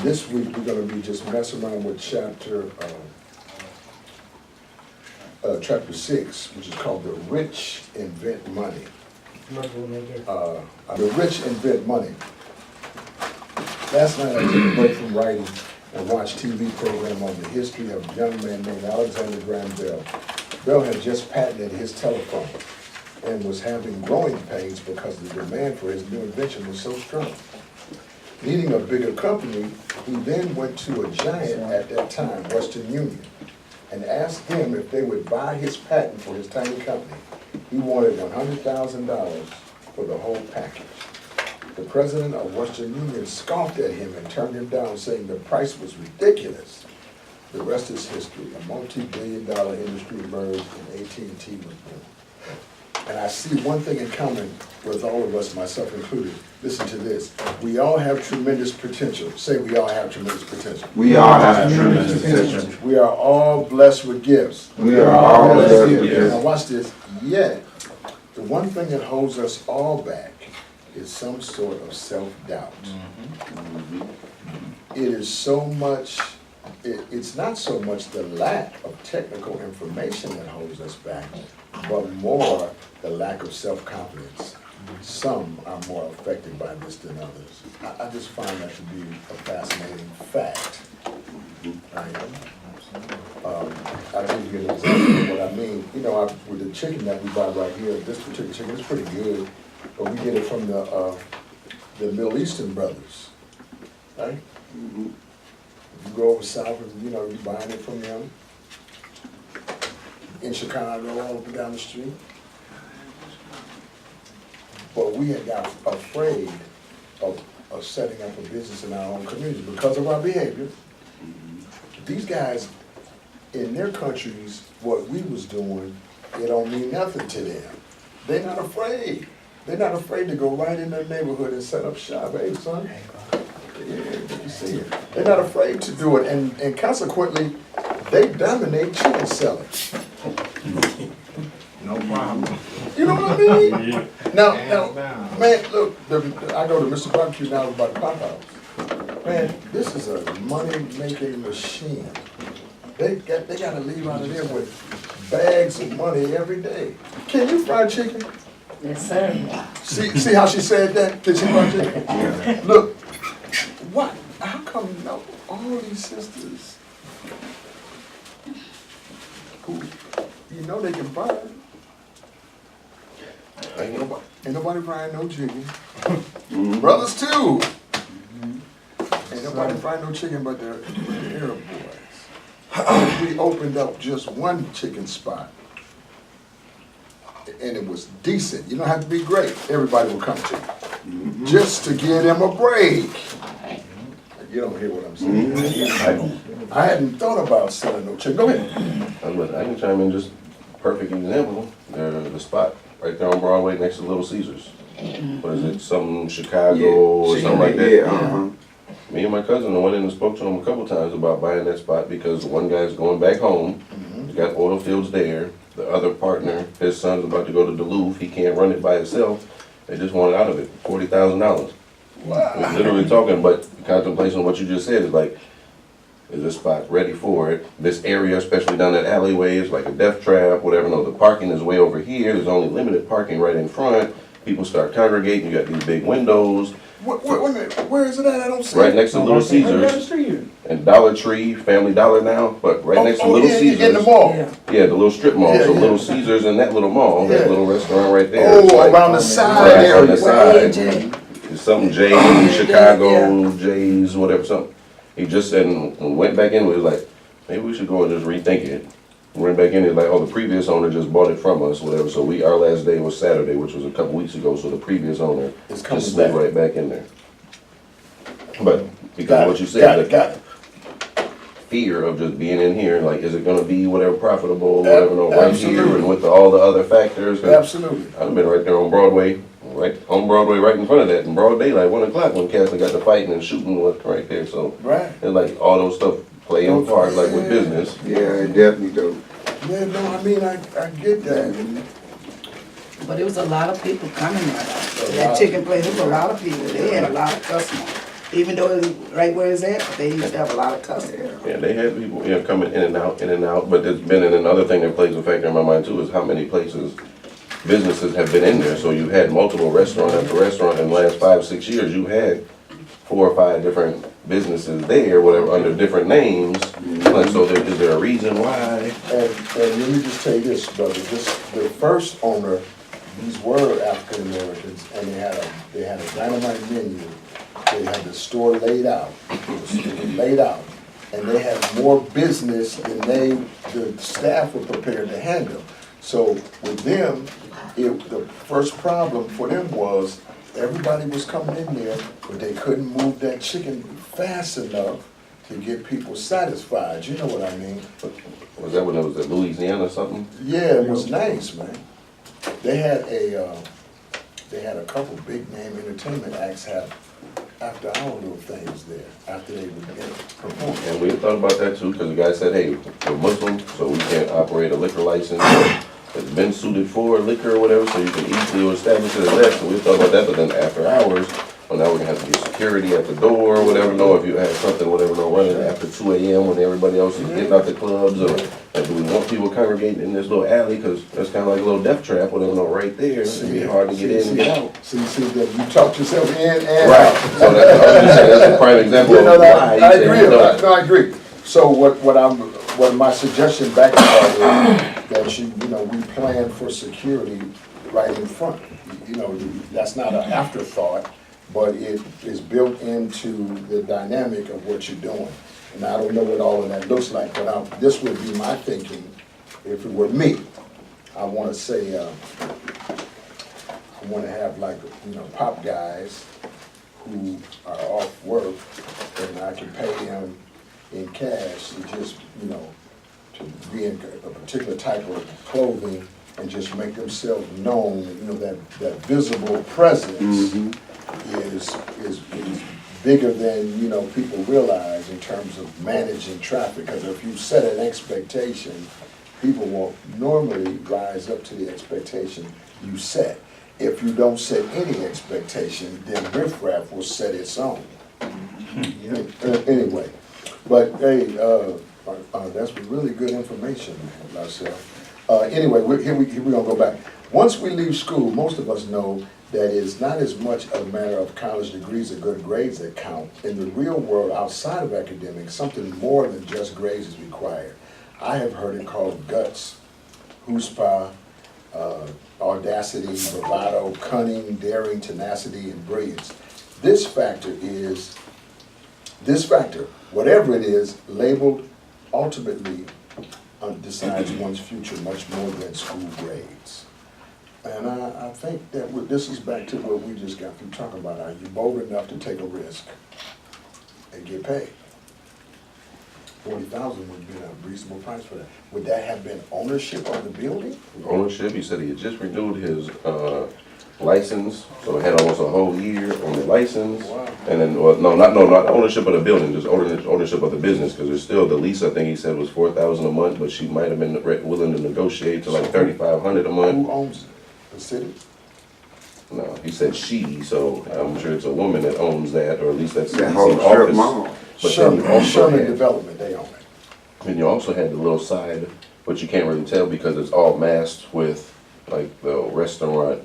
this week, we're gonna be just messing around with chapter 6, which is called The Rich Invent Money. The Rich Invent Money. Last night I took a break from writing and watched TV program on the history of a young man named Alexander Graham Bell. Bell had just patented his telephone and was having growing pains because the demand for his new invention was so strong. Needing a bigger company, he then went to a giant at that time, Western Union, and asked them if they would buy his patent for his tiny company. He wanted $100,000 for the whole package. The president of Western Union scoffed at him and turned him down, saying the price was ridiculous. The rest is history. A multi-billion-dollar industry emerged and AT&T was born. And I see one thing in common with all of us, myself included. Listen to this. We all have tremendous potential. Say we all have tremendous potential. We all have tremendous potential. We are all blessed with gifts. We are all blessed with gifts. Now watch this. Yet, the one thing that holds us all back is some sort of self-doubt. It is so much, it's not so much the lack of technical information that holds us back, but more the lack of self-confidence. Some are more affected by this than others. I just find that to be a fascinating fact. I'll give you an example of what I mean. You know, with the chicken that we buy right here, this particular chicken is pretty good, but we get it from the Middle Eastern brothers, right? You go over south, and you know, you're buying it from them. In Chicago, all up and down the street. But we had got afraid of setting up a business in our own community because of our behavior. These guys, in their countries, what we was doing, it don't mean nothing to them. They're not afraid. They're not afraid to go right in their neighborhood and set up shop. Hey, son. Yeah, you see it. They're not afraid to do it, and consequently, they dominate chicken selling. No problem. You know what I mean? Yeah. Now, man, look, I go to Mr. Barbecue now by the Pop House. Man, this is a money-making machine. They got to leave out of there with bags of money every day. Can you fry chicken? Yes, sir. See how she said that? Can she fry chicken? Yeah. Look, what? How come all these sisters who, you know they can fry? Ain't nobody frying no chicken. Brothers too. Ain't nobody frying no chicken but the Arab boys. We opened up just one chicken spot, and it was decent. You don't have to be great. Everybody will come to you. Just to give them a break. You don't hear what I'm saying. I hadn't thought about selling no chicken. Go ahead. I can chime in. Just perfect example. The spot right there on Broadway next to Little Caesars. What is it? Some Chicago or something like that. Yeah, Me and my cousin went in and spoke to him a couple times about buying that spot because one guy's going back home. He's got oil fields there. The other partner, his son's about to go to Duluth. He can't run it by himself. They just wanted out of it, $40,000. Wow. We're literally talking, but contemplation of what you just said is like, is this spot ready for it? This area, especially down that alleyway, is like a death trap, whatever. No, the parking is way over here. There's only limited parking right in front. People start congregating. You got these big windows. Wait a minute. Where is it at? I don't see Right it. next to Little Caesars and Dollar Tree, Family Dollar now, but right next to Little Caesars. In the mall. Yeah, the little strip mall. Yeah, so yeah. Little Caesars and that little mall, Yeah. that little restaurant right there. Oh, It's like, around the side right there. on the side. Jay. It's something Jay's, Chicago, Jay's, whatever, something. He just said, and went back in, he was like, maybe we should go and just rethink it. Went back in, he's like, oh, the previous owner just bought it from us, whatever. So our last day was Saturday, which was a couple weeks ago, so the previous owner It's coming just slid back. right back in there. But because of what you said, got it. fear of just being in here, like, is it gonna be whatever profitable, whatever, no, right here, Absolutely. and with all the other factors? 'Cause Absolutely. I've been right there on Broadway, right in front of that, in broad daylight, 1 o'clock, when cats got to fighting and shooting right there, so. Right. And like, all those stuff play in part, like with business. Yeah, it definitely do. Yeah, no, I mean, I get that. But it was a lot of people coming there. That chicken place, there was a lot of people. They had a lot of customers. Even though it's right where it's at, they used to have a lot of customers. Yeah, they had people, coming in and out, but there's been another thing that plays a factor in my mind too, is how many places, businesses have been in there. So you've had multiple restaurant after restaurant in the last 5, 6 years. You had 4 or 5 different businesses there, whatever, under different names. Like, so is there a reason why? And let me just tell you this, brother, the first owner, these were African Americans, and they had a dynamite menu. They had the store laid out, and they had more business than the staff were prepared to handle. So with them, the first problem for them was everybody was coming in there, but they couldn't move that chicken fast enough to get people satisfied. You know what I mean? Was that when it was at Louisiana or something? Yeah, it was nice, man. They had a couple big name entertainment acts have after hour little things there, after they would perform. And we thought about that too, because the guy said, hey, we're Muslim, so we can't operate a liquor license. It's been suited for liquor or whatever, so you can easily establish it as that. So we thought about that, but then after hours, well, now we're gonna have to get security at the door or whatever, no, if you have something, whatever, no, running after 2 a.m. when everybody else is getting out the clubs, or like, do we want people congregating in this little alley, because that's kind of like a little death trap, whatever, no, right there, it'd be hard to get in and get out. See, that you talked yourself in and Right, out. so that's a prime example You of know, why I he agree, said no. no, I agree. So what my suggestion back to that is that we plan for security right in front. That's not an afterthought, but it is built into the dynamic of what you're doing. And I don't know what all of that looks like, but this would be my thinking if it were me. I want to say, I want to have like, pop guys who are off work, and I can pay them in cash to just, to be in a particular type of clothing and just make themselves known. That visible presence is bigger than people realize in terms of managing traffic. Because if you set an expectation, people will normally rise up to the expectation you set. If you don't set any expectation, then riffraff will set its own. Anyway, but hey, that's really good information, Marcel. Anyway, here we're gonna go back. Once we leave school, most of us know that it's not as much a matter of college degrees or good grades that count. In the real world, outside of academics, something more than just grades is required. I have heard it called guts, chutzpah, audacity, bravado, cunning, daring, tenacity, and brilliance. This factor, whatever it is, labeled ultimately decides one's future much more than school grades. And I think that this is back to what we just got through talking about. Are you bold enough to take a risk and get paid? $40,000 would be a reasonable price for that. Would that have been ownership of the building? Ownership, he said he had just renewed his license, so it had almost a whole year on the license. Wow. And then, not ownership of the building, just ownership of the business, because there's still, the lease, I think he said, was $4,000 a month, but she might have been willing to negotiate to like $3,500 a month. Who owns it? The city? No, he said she, so I'm sure it's a woman that owns that, or at least that's the That whole office. strip mall. But then you also Sherman had, Development, they own it. and you also had the little side, but you can't really tell because it's all masked with like the restaurant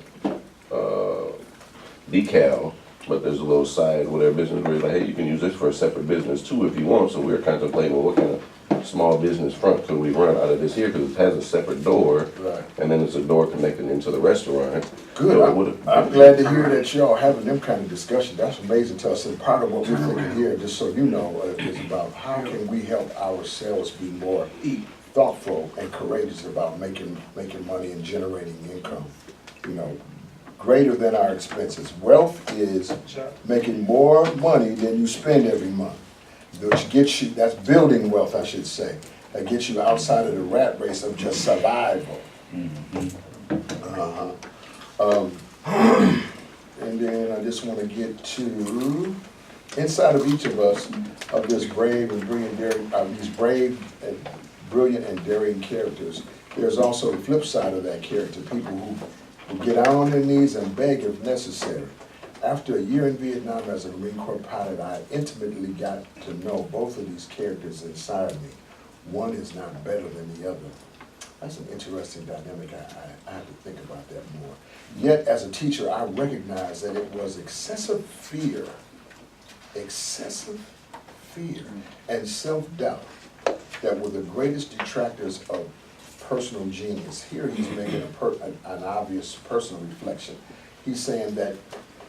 decal, but there's a little side where their business where it's like, hey, you can use this for a separate business too if you want. So we were contemplating, well, what kind of small business front could we run out of this here, because it has a separate door, Right. and then it's a door connecting into the restaurant. Good, So it I'm would've- glad to hear that y'all having them kind of discussion. That's amazing to us, and part of what we're thinking here, just so you know, is about how can we help ourselves be more thoughtful and courageous about making money and generating income, greater than our expenses. Wealth is making more money than you spend every month, which gets you, that's building wealth, I should say. That gets you outside of the rat race of just survival. And then I just want to get to, inside of each of us, of this brave and brilliant, these brave and brilliant and daring characters, there's also the flip side of that character, people who get on their knees and beg if necessary. After a year in Vietnam as a Marine Corps pilot, I intimately got to know both of these characters inside me. One is not better than the other. That's an interesting dynamic. I have to think about that more. Yet, as a teacher, I recognized that it was excessive fear and self-doubt that were the greatest detractors of personal genius. Here he's making an obvious personal reflection. He's saying that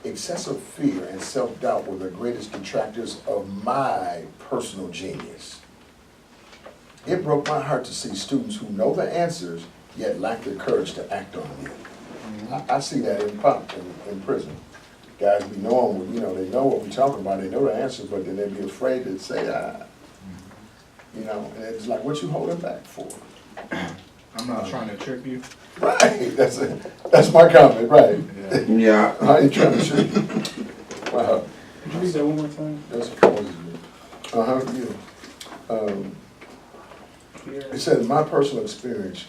excessive fear and self-doubt were the greatest detractors of my personal genius. It broke my heart to see students who know the answers, yet lack the courage to act on them. I see that in prison. Guys be knowing, they know what we're talking about, they know the answers, but then they be afraid to say, and it's like, what you holding back for? I'm not trying to trip you. Right, that's my comment, right. Yeah. I ain't trying to trick you. Wow. Could you read that one more time? That's poison. Yeah. It said, in my personal experience,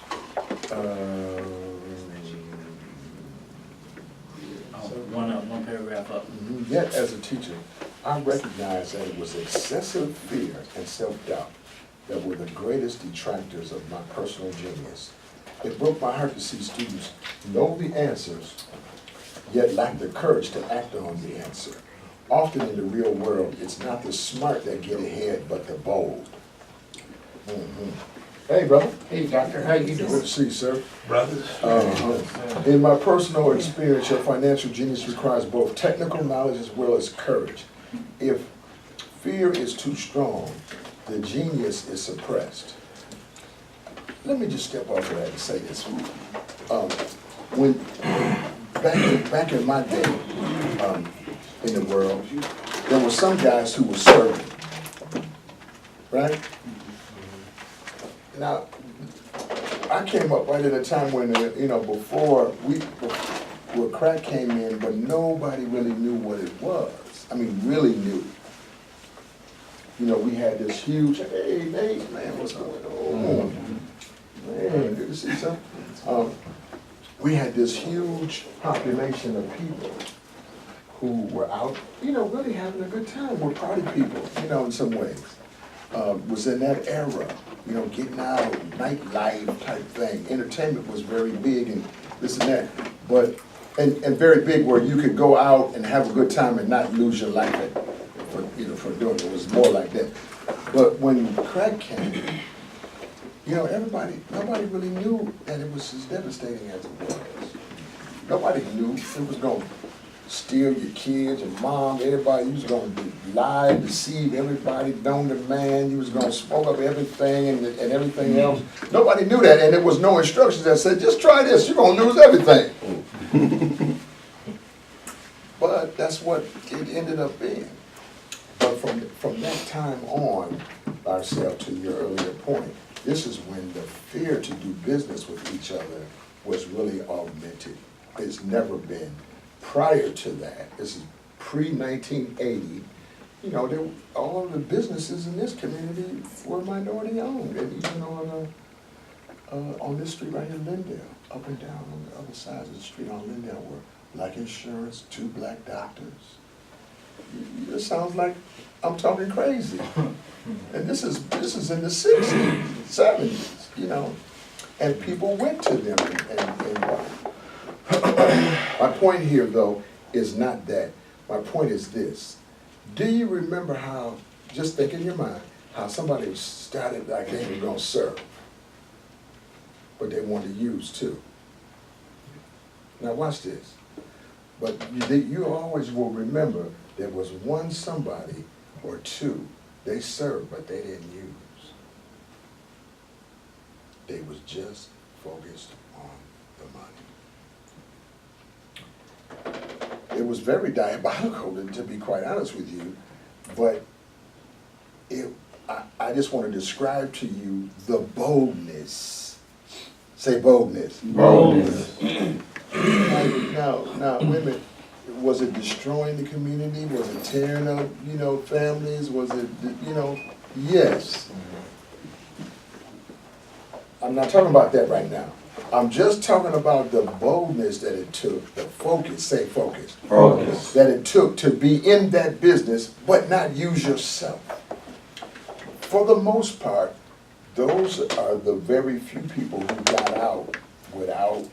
One paragraph up. yet as a teacher, I recognized that it was excessive fear and self-doubt that were the greatest detractors of my personal genius. It broke my heart to see students know the answers, yet lack the courage to act on the answer. Often in the real world, it's not the smart that get ahead, but the bold. Hey, brother. Hey, doctor, how you Good doing? to see you, sir. Brothers. In my personal experience, your financial genius requires both technical knowledge as well as courage. If fear is too strong, the genius is suppressed. Let me just step off of that and say this. When back in my day in the world, there were some guys who were serving, right? Now, I came up right at a time when, before crack came in, but nobody really knew what it was. I mean, really knew. We had this huge, hey, Nate, man, what's going on? Man, good to see you, son. We had this huge population of people who were out, really having a good time. We're party people, in some ways. Was in that era, getting out, nightlife type thing. Entertainment was very big and this and that. But, and very big where you could go out and have a good time and not lose your life for doing it. It was more like that. But when crack came, nobody really knew that it was as devastating as it was. Nobody knew it was going to steal your kids, your mom, everybody. You was going to lie, deceive everybody, known to man. You was going to smoke up everything and everything else. Nobody knew that, and there was no instructions that said, just try this, you're going to lose everything. But that's what it ended up being. But from that time on, ourselves to your earlier point, this is when the fear to do business with each other was really augmented. It's never been. Prior to that, this is pre-1980, all of the businesses in this community were minority owned. And even on this street right here, Lindale, up and down on the other side of the street on Lindale were black insurance, 2 black doctors. It sounds like I'm talking crazy. And this is in the 60s, 70s, and people went to them and my point here, though, is not that. My point is this. Do you remember how, just think in your mind, how somebody started like they were going to serve, but they wanted to use too? Now watch this. But you always will remember there was one somebody or two they served, but they didn't use. They was just focused on the money. It was very diabolical, to be quite honest with you, but I just want to describe to you the boldness. Say boldness. Boldness. Now, women, was it destroying the community? Was it tearing up, families? Was it, yes. I'm not talking about that right now. I'm just talking about the boldness that it took, the focus, say focus, Focus. that it took to be in that business, but not use yourself. For the most part, those are the very few people who got out without,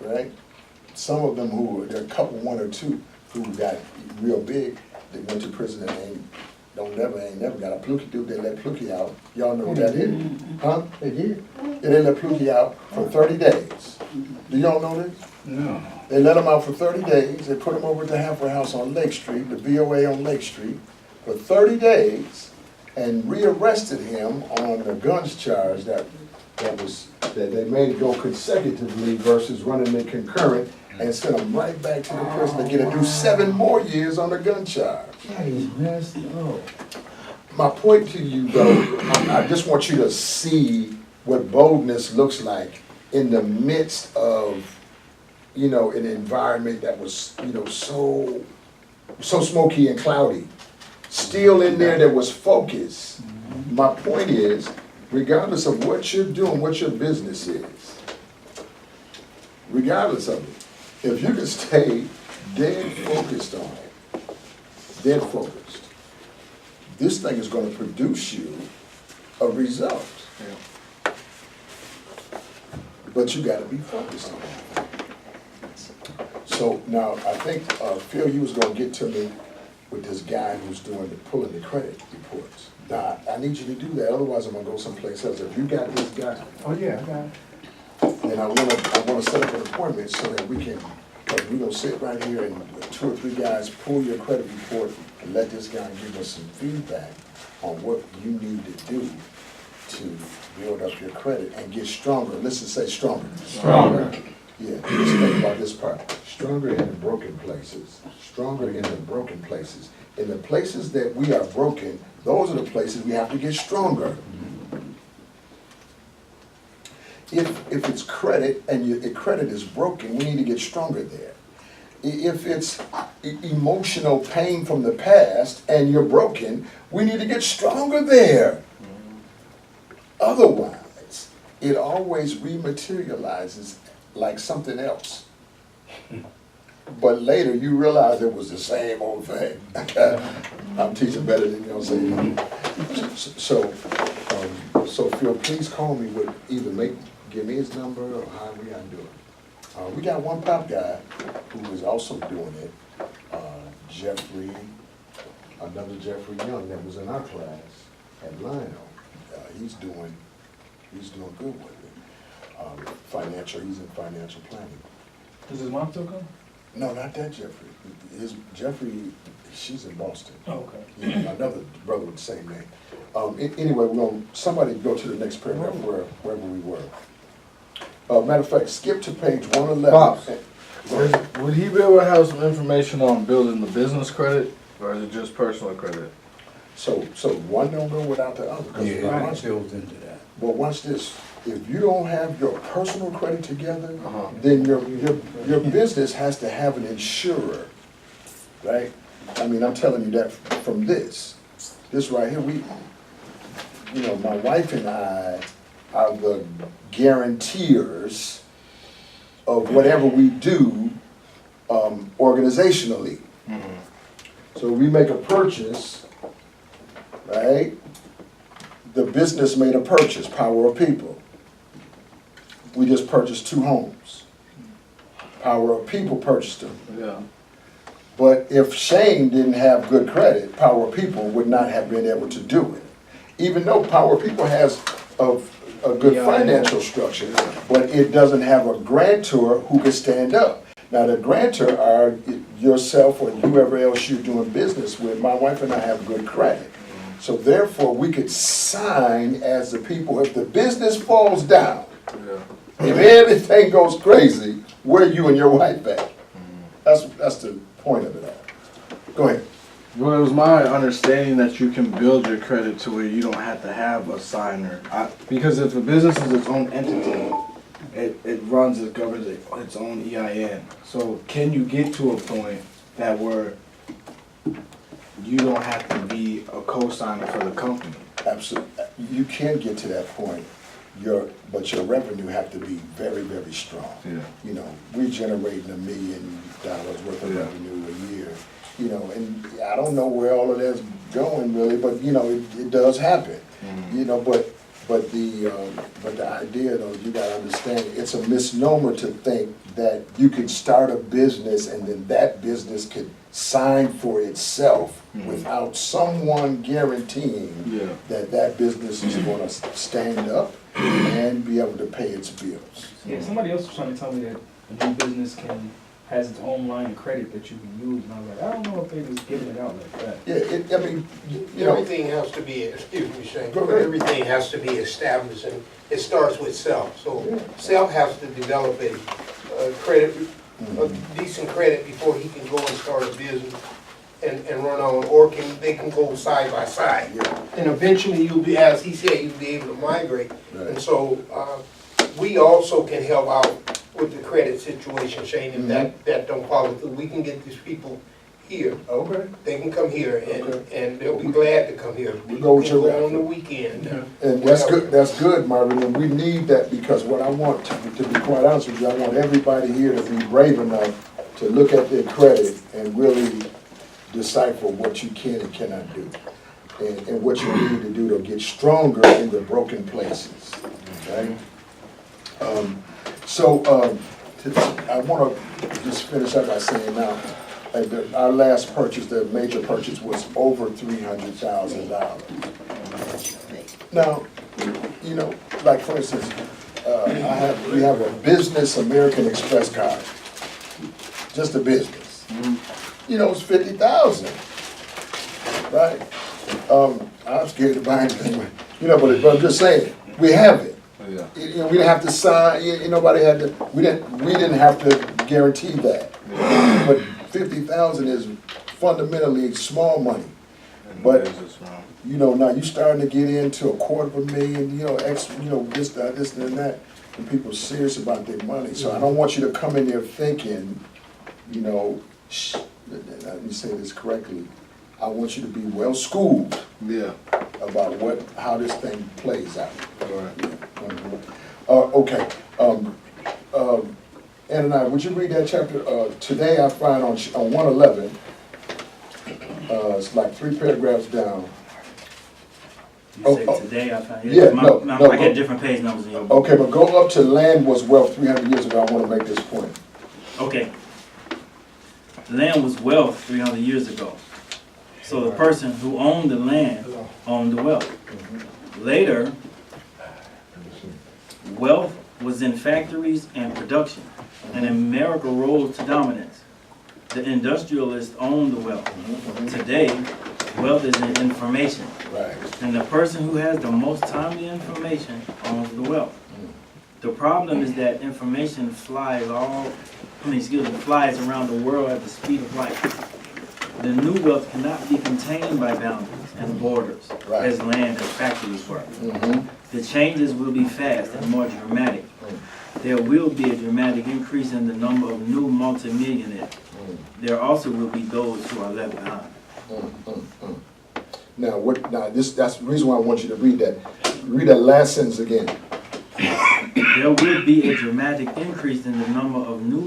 right? Some of them who, there are a couple, one or two, who got real big, they went to prison and ain't never got a Pluky dude, they let Pluky out. Y'all know what that is? Huh? They did. Yeah, they let Pluky out for 30 days. Do y'all know this? No. They let him out for 30 days, they put him over at the halfway house on Lake Street, the BOA on Lake Street, for 30 days, and rearrested him on the guns charge that they made it go consecutively versus running it concurrent, and sent him right back to the prison to get to do 7 more years on the gun charge. That is messed up. My point to you though, I just want you to see what boldness looks like in the midst of, you know, an environment that was, you know, so smoky and cloudy. Still in there was focus. My point is, regardless of what you're doing, what your business is, regardless of it, if you can stay dead focused on it, dead focused, this thing is gonna produce you a result. But you gotta be focused on it. So now, I think, Phil, you was gonna get to me with this guy who's pulling the credit reports. Now, I need you to do that, otherwise I'm gonna go someplace else. If you got this guy, Oh, yeah, I got it. and I wanna set up an appointment so that we can, like, we gonna sit right here and 2 or 3 guys pull your credit report and let this guy give us some feedback on what you need to do to build up your credit and get stronger. Listen, say stronger. Stronger. Yeah, just think about this part. Stronger in the broken places. Stronger in the broken places. In the places that we are broken, those are the places we have to get stronger. If it's credit and your credit is broken, we need to get stronger there. If it's emotional pain from the past and you're broken, we need to get stronger there. Otherwise, it always rematerializes like something else. But later you realize it was the same old thing. I'm teaching better than y'all say. So Phil, please call me with either give me his number or how we gotta do it. We got one pop guy who is also doing it, Jeffrey, another Jeffrey Young that was in our class at Lionel. He's doing good with it. He's in financial planning. Does his mom still come? No, not that Jeffrey. Jeffrey, she's in Boston. Oh, okay. Yeah, another brother with the same name. Anyway, somebody go to the next paragraph wherever we were. Matter of fact, skip to page 111. Pops. Would he be able to have some information on building the business credit, or is it just personal credit? So one don't go without the other. Yeah, it builds into that. But watch this. If you don't have your personal credit together, then your business has to have an insurer, right? I mean, I'm telling you that from this right here. My wife and I are the guarantors of whatever we do organizationally. So we make a purchase, right? The business made a purchase, Power of People. We just purchased 2 homes. Power of People purchased them. Yeah. But if Shane didn't have good credit, Power of People would not have been able to do it. Even though Power of People has a good financial structure, but it doesn't have a grantor who can stand up. Now the grantor are yourself or whoever else you're doing business with. My wife and I have good credit. So therefore we could sign as the people. If the business falls down, if everything goes crazy, where you and your wife at? That's the point of it all. Go ahead. Well, it was my understanding that you can build your credit to where you don't have to have a signer. Because if a business is its own entity, it governs its own EIN. So can you get to a point that where you don't have to be a co-signer for the company? Absolutely. You can get to that point, but your revenue have to be very, very strong. Yeah. You know, we're generating $1 million worth of Yeah. revenue a year, you know, and I don't know where all of that's going really, but you know, it does happen. You know, but the idea though, you gotta understand, it's a misnomer to think that you can start a business and then that business could sign for itself without someone guaranteeing Yeah. that that business is gonna stand up and be able to pay its bills. Yeah, somebody else was trying to tell me that a new business has its own line of credit that you can use, and I was like, I don't know if they was giving it out like that. Yeah, I mean, you know, Everything has to be, excuse me, Shane, Go ahead. everything has to be established, and it starts with self. So self has to develop a credit, a decent credit before he can go and start a business and run on, or they can go side by side. yeah, And eventually you'll be, as he said, you'll be able to migrate. Right. And so, we also can help out with the credit situation, Shane, if that don't follow through. We can get these people here. okay. They can come here Okay. and they'll be glad to come here. We'll go with People your can go on the route. weekend. And that's good, Marvin, and we need that because what I want, to be quite honest with you, I want everybody here to be brave enough to look at their credit and really decipher what you can and cannot do. And what you need to do to get stronger in the broken places, okay? I wanna just finish up by saying now, our last purchase, the major purchase was over $300,000. Now, you know, like for instance, we have a business American Express card, just a business. You know, it's 50,000, right? I'm scared to buy anything, you know, but I'm just saying, we have it. Yeah. You know, we didn't have to sign, nobody had to, we didn't have to guarantee that. But 50,000 is fundamentally small money. But, you know, now you starting to get into $250,000, you know, this, that, this, and that, and people serious about their money. So I don't want you to come in there thinking, you know, let me say this correctly, I want you to be well schooled Yeah. about how this thing plays out. All right. Okay, Ann and I, would you read that chapter? Today I find on 111, it's like 3 paragraphs down. You say Oh, today, I found, yeah, no, I got different page numbers in your book. Okay, but go up to land was wealth 300 years ago, I wanna make this point. Okay. Land was wealth 300 years ago. So the person who owned the land owned the wealth. Later, wealth was in factories and production, and America rose to dominance. The industrialists owned the wealth. Today, wealth is in information, Right. and the person who has the most timely information owns the wealth. The problem is that information flies around the world at the speed of light. The new wealth cannot be contained by boundaries and borders, Right. as land and factories were. Mm-hmm. The changes will be fast and more dramatic. There will be a dramatic increase in the number of new multimillionaires. There also will be those who are left behind. Now, that's the reason why I want you to read that. Read that last sentence again. There will be a dramatic increase in the number of new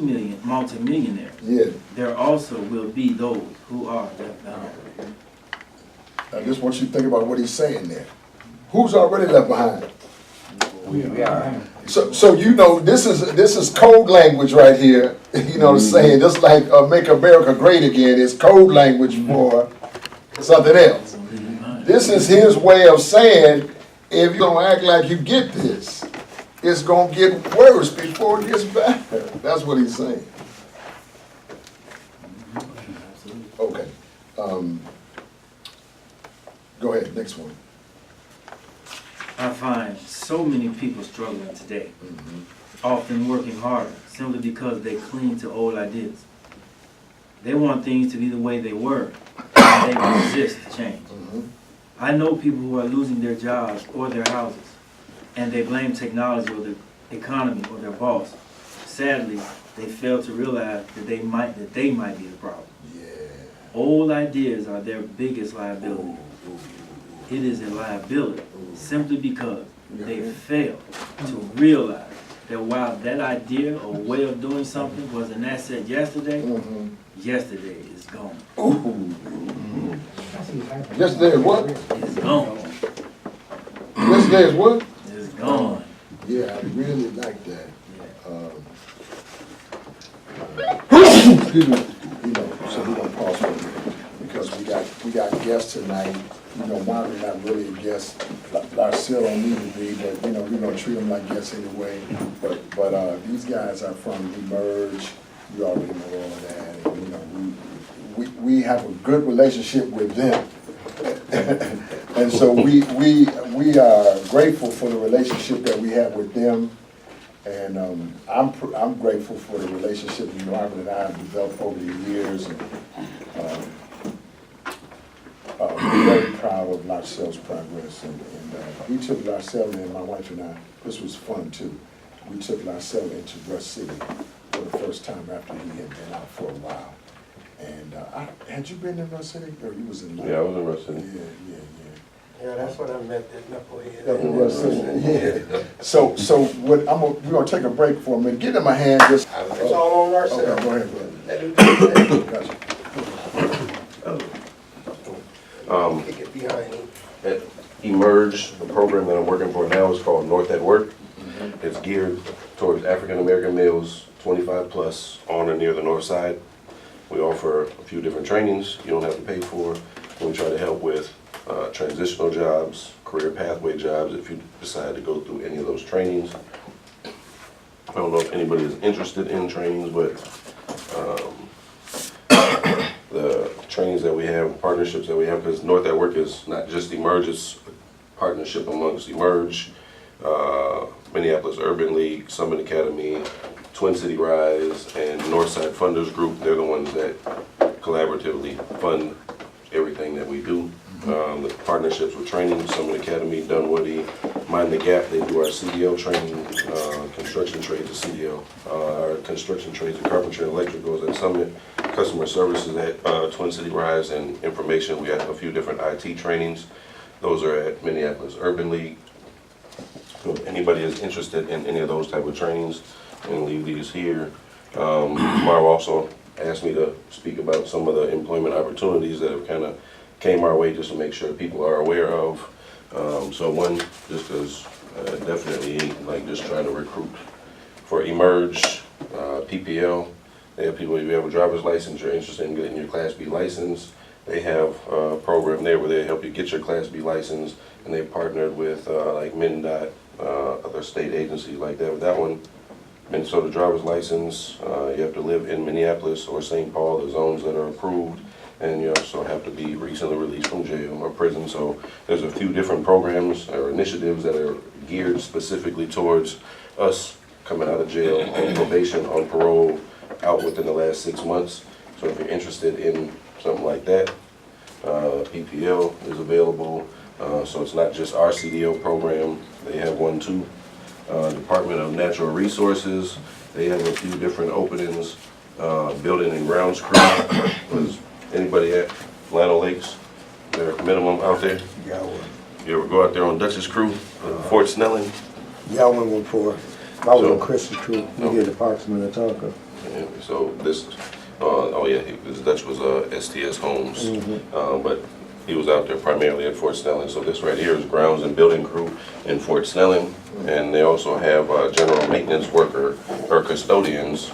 multimillionaires. Yeah, There also will be those who are left behind. I just want you to think about what he's saying there. Who's already left behind? We are. So you know, this is code language right here. You know what I'm saying? Just like Make America Great Again is code language for something else. This is his way of saying, if you don't act like you get this, it's gonna get worse before it gets better. That's what he's saying. Okay. Go ahead, next one. I find so many people struggling today, often working harder simply because they cling to old ideas. They want things to be the way they were, and they resist change. I know people who are losing their jobs or their houses, and they blame technology or the economy or their boss. Sadly, they fail to realize that they might be the problem. Old ideas are their biggest liability. It is a liability simply because they fail to realize that while that idea or way of doing something was an asset yesterday, yesterday is gone. Ooh. Yesterday is what? It's gone. Yesterday is what? It's gone. Yeah, I really like that. Yeah. Excuse me. You know, so we're gonna pause for a minute, because we got guests tonight. You know, why we're not really a guest, Larcel don't need to be, but, you know, we're gonna treat them like guests anyway. But these guys are from Emerge, you already know all of that, and, you know, we have a good relationship with them. And so we are grateful for the relationship that we have with them. And I'm grateful for the relationship Marvin and I have developed over the years. And we're very proud of Larcel's progress. And we took Larcel in, my wife and I, this was fun too. We took Larcel into Rush City for the first time after he had been out for a while. And had you been in Rush City, or you was in? Yeah, I was in Rush City. Yeah, that's what I met that knucklehead. Up in Rush City, yeah. So what we're gonna take a break for a minute. Give them a hand. Just It's all on ourselves. okay, go ahead, brother. Let him do it. Gotcha. Kick it behind him. At Emerge, the program that I'm working for now is called North at Work. It's geared towards African-American males, 25 plus, on or near the north side. We offer a few different trainings you don't have to pay for. We try to help with transitional jobs, career pathway jobs, if you decide to go through any of those trainings. I don't know if anybody is interested in trainings, but the trainings that we have, partnerships that we have, because North at Work is not just Emerge, it's a partnership amongst Emerge, Minneapolis Urban League, Summit Academy, Twin City Rise, and Northside Funders Group. They're the ones that collaboratively fund everything that we do. The partnerships with training, Summit Academy, Dunwoody, Mind the Gap, they do our CDL training, construction trades at CDL, our construction trades and carpentry and electricals at Summit, customer services at Twin City Rise, and information, we have a few different IT trainings. Those are at Minneapolis Urban League. So if anybody is interested in any of those type of trainings, and leave these here. Marv also asked me to speak about some of the employment opportunities that have kind of came our way, just to make sure people are aware of. So one, just because definitely like just trying to recruit for Emerge, PPL. They have people, if you have a driver's license, you're interested in getting your Class B license, they have a program there where they help you get your Class B license, and they've partnered with like MnDOT, other state agencies like that. With that one, Minnesota driver's license, you have to live in Minneapolis or St. Paul, the zones that are approved, and you also have to be recently released from jail or prison. So there's a few different programs or initiatives that are geared specifically towards us coming out of jail, on probation, on parole, out within the last 6 months. So if you're interested in something like that, PPL is available. So it's not just our CDL program, they have one too. Department of Natural Resources, they have a few different openings. Building and grounds crew, was anybody at Lino Lakes, their minimum out there? Yeah, I went. You ever go out there on Dutchess crew, Fort Snelling? Yeah, I went before. I was So- on Chris's crew. We did the Parks Minnetonka. Yeah, so this, oh yeah, this Dutch was STS Homes, but he was out there primarily at Fort Snelling. So this right here is grounds and building crew in Fort Snelling, and they also have general maintenance worker or custodians.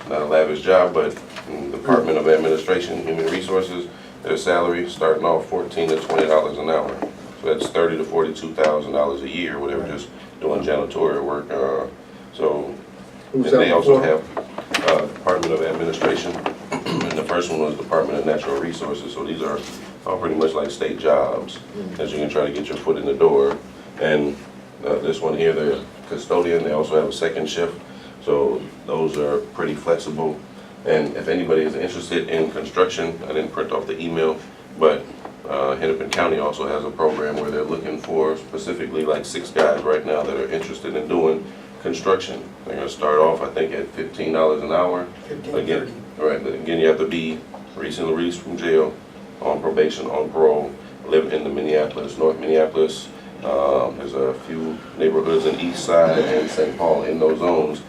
Not a lavish job, but in the Department of Administration, Human Resources, their salary starting off $14 to $20 an hour. So that's $30,000 to $42,000 a year, whatever, just doing janitorial work. So, and they also have Department of Administration, and the first one was Department of Natural Resources. So these are all pretty much like state jobs that you can try to get your foot in the door. And this one here, the custodian, they also have a second shift. So those are pretty flexible. And if anybody is interested in construction, I didn't print off the email, but Hennepin County also has a program where they're looking for specifically like 6 guys right now that are interested in doing construction. They're gonna start off, I think, at $15 an hour. Again, right, again, you have to be recently released from jail, on probation, on parole, live in the Minneapolis, North Minneapolis, There's a few neighborhoods in East Side and St. Paul in those zones.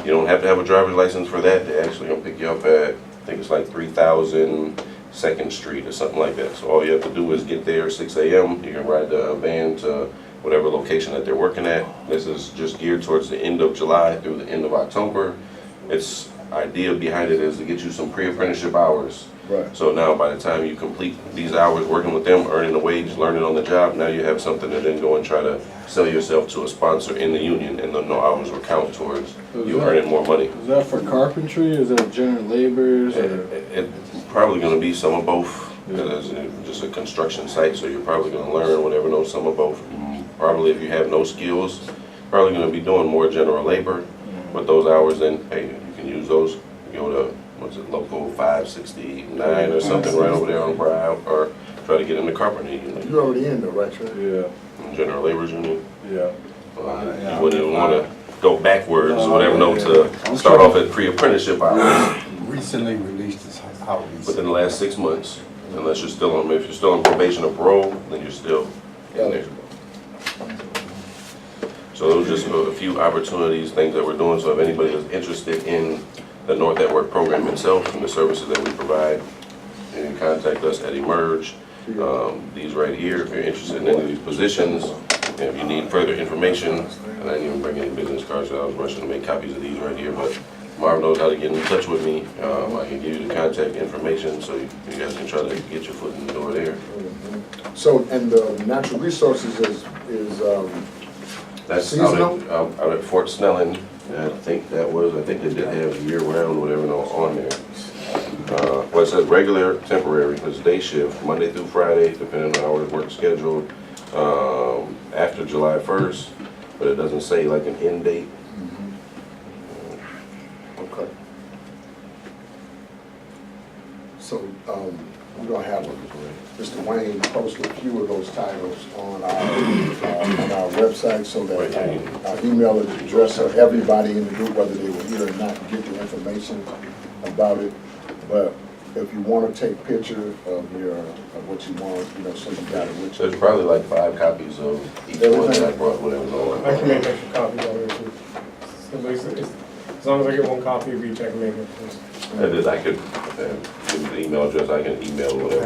You don't have to have a driver's license for that. They actually gonna pick you up at, I think it's like 3000 2nd Street or something like that. So all you have to do is get there 6 a.m. You can ride the van to whatever location that they're working at. This is just geared towards the end of July through the end of October. Its idea behind it is to get you some pre-apprenticeship hours. Right. So now by the time you complete these hours working with them, earning a wage, learning on the job, now you have something to then go and try to sell yourself to a sponsor in the union, and then no hours will count towards you earning more money. Is that for carpentry? Is that general laborers? It's probably gonna be some of both. It's just a construction site, so you're probably gonna learn whatever, know some of both. Probably if you have no skills, probably gonna be doing more general labor, but those hours then, hey, you can use those, go to, what's it, local 569 or something right over there on Brown, or try to get in the carpentry union, You already in though, right, Trey? Yeah, general laborers union. yeah. You wouldn't even wanna go backwards or whatever, no, to start off at pre-apprenticeship hours Recently released this house. within the last 6 months, unless you're still on, if you're still on probation or parole, then you're still in there. So those are just a few opportunities, things that we're doing, so if anybody is interested in the North at Work program itself and the services that we provide, you can contact us at Emerge. These right here, if you're interested in any of these positions, and if you need further information, and I didn't even bring any business cards, so I was rushing to make copies of these right here, but Marv knows how to get in touch with me. I can give you the contact information, so you guys can try to get your foot in the door there. So, and the natural resources is That's seasonal? out at Fort Snelling. I think they did have year-round, whatever, no, on there. Well, it says regular, temporary, it's day shift, Monday through Friday, depending on our work schedule, after July 1st, but it doesn't say like an end date. Okay. So, we're gonna have Mr. Wayne post a few of those titles on our website so that our email address of everybody in the group, whether they were here or not, can get the information about it. But if you wanna take picture of what you want, so you got it with you. There's probably like 5 copies of each one that I brought, whatever. I can make extra copies of it too. As long as I get one copy of each, I can make it. And then I could, give you the email address, I can email whatever,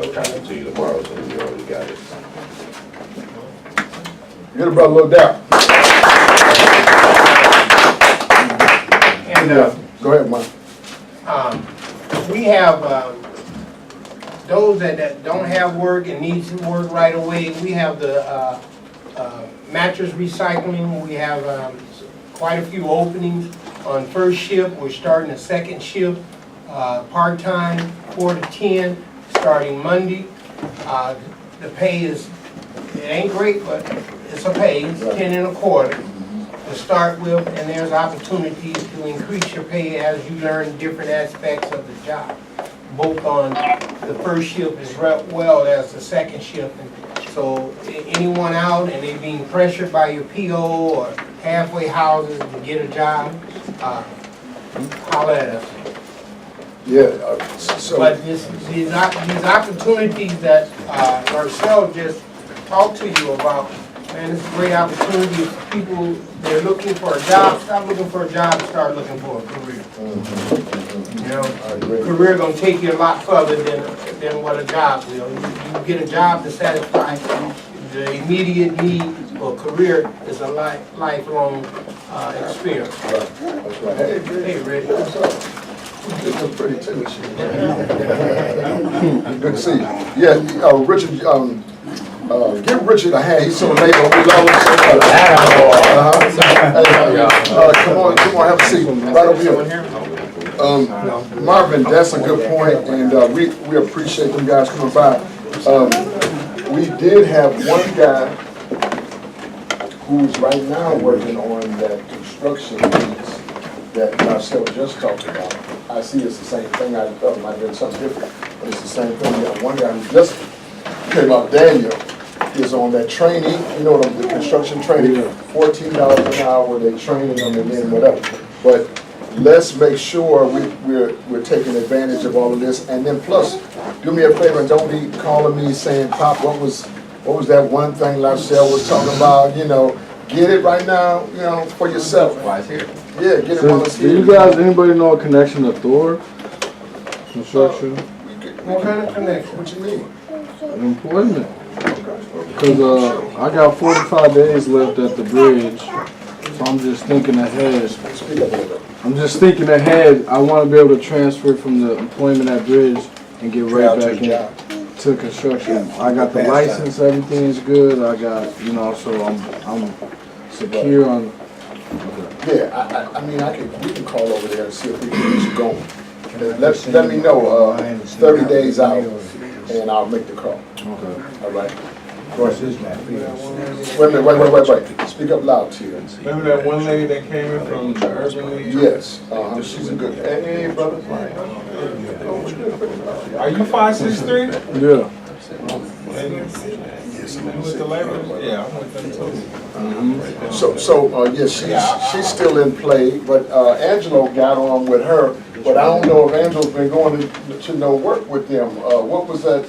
I'll copy to you tomorrow, so you already got it. Get a brother, little doubt. And, Go ahead, Mike. we have, those that don't have work and needs to work right away, we have the, mattress recycling. We have, quite a few openings on first shift. We're starting a second shift, part-time, 4 to 10, starting Monday. The pay is, it ain't great, but it's a pay, it's 10 1/4 to start with, and there's opportunities to increase your pay as you learn different aspects of the job, both on the first shift as well as the second shift. And so anyone out and they being pressured by your PO or halfway houses to get a job, holler at us. Yeah, so. But these opportunities that Marcel just talked to you about, man, it's a great opportunity. If people, they're looking for a job, stop looking for a job, start looking for a career. You know, career gonna take you a lot further than what a job will. You get a job to satisfy the immediate need, or career is a lifelong experience. That's right. Hey, Hey, Rick. you look pretty too. Good to see you. Yeah, Richard, give Richard a hand. He's so late, but we love him so much. Come on, have a seat. Right over here. Marvin, that's a good point, and we appreciate them guys coming by. We did have one guy who's right now working on that construction piece that Marcel just talked about. I see it's the same thing. I thought it might have been something different, but it's the same thing. We got one guy who just came out, Daniel, is on that training, the construction training, $14 an hour, they training them and then whatever. But let's make sure we're taking advantage of all of this. And then plus, do me a favor and don't be calling me saying, Pop, what was what was that one thing Lachelle was talking about, you know, get it right now, you know, for yourself. Yeah, get it while it's So, here. do you guys, anybody know a connection to Thor Construction? What kind of connection? What you mean? Employment. Because I got 45 days left at the bridge, so I'm just thinking ahead. Speak up a little bit. I'm just thinking ahead. I want to be able to transfer from the employment at bridge and get right back into construction. I got the license, everything's good. I got, you know, so I'm secure on. Yeah, I mean, we can call over there and see if we can get you going. Let me know, 30 days out, and I'll make the call. Okay. All right? Of course, it's not. Wait a minute, wait. Speak up loud, Tia. Remember that one lady that came in from the urban league? Yes, she's a good, hey, brother. Are you 5'6"3"? Yeah. You with the labor? Yeah, I'm with them too. Yeah, she's still in play, but Angelo got on with her, but I don't know if Angelo's been going to no work with them. What was that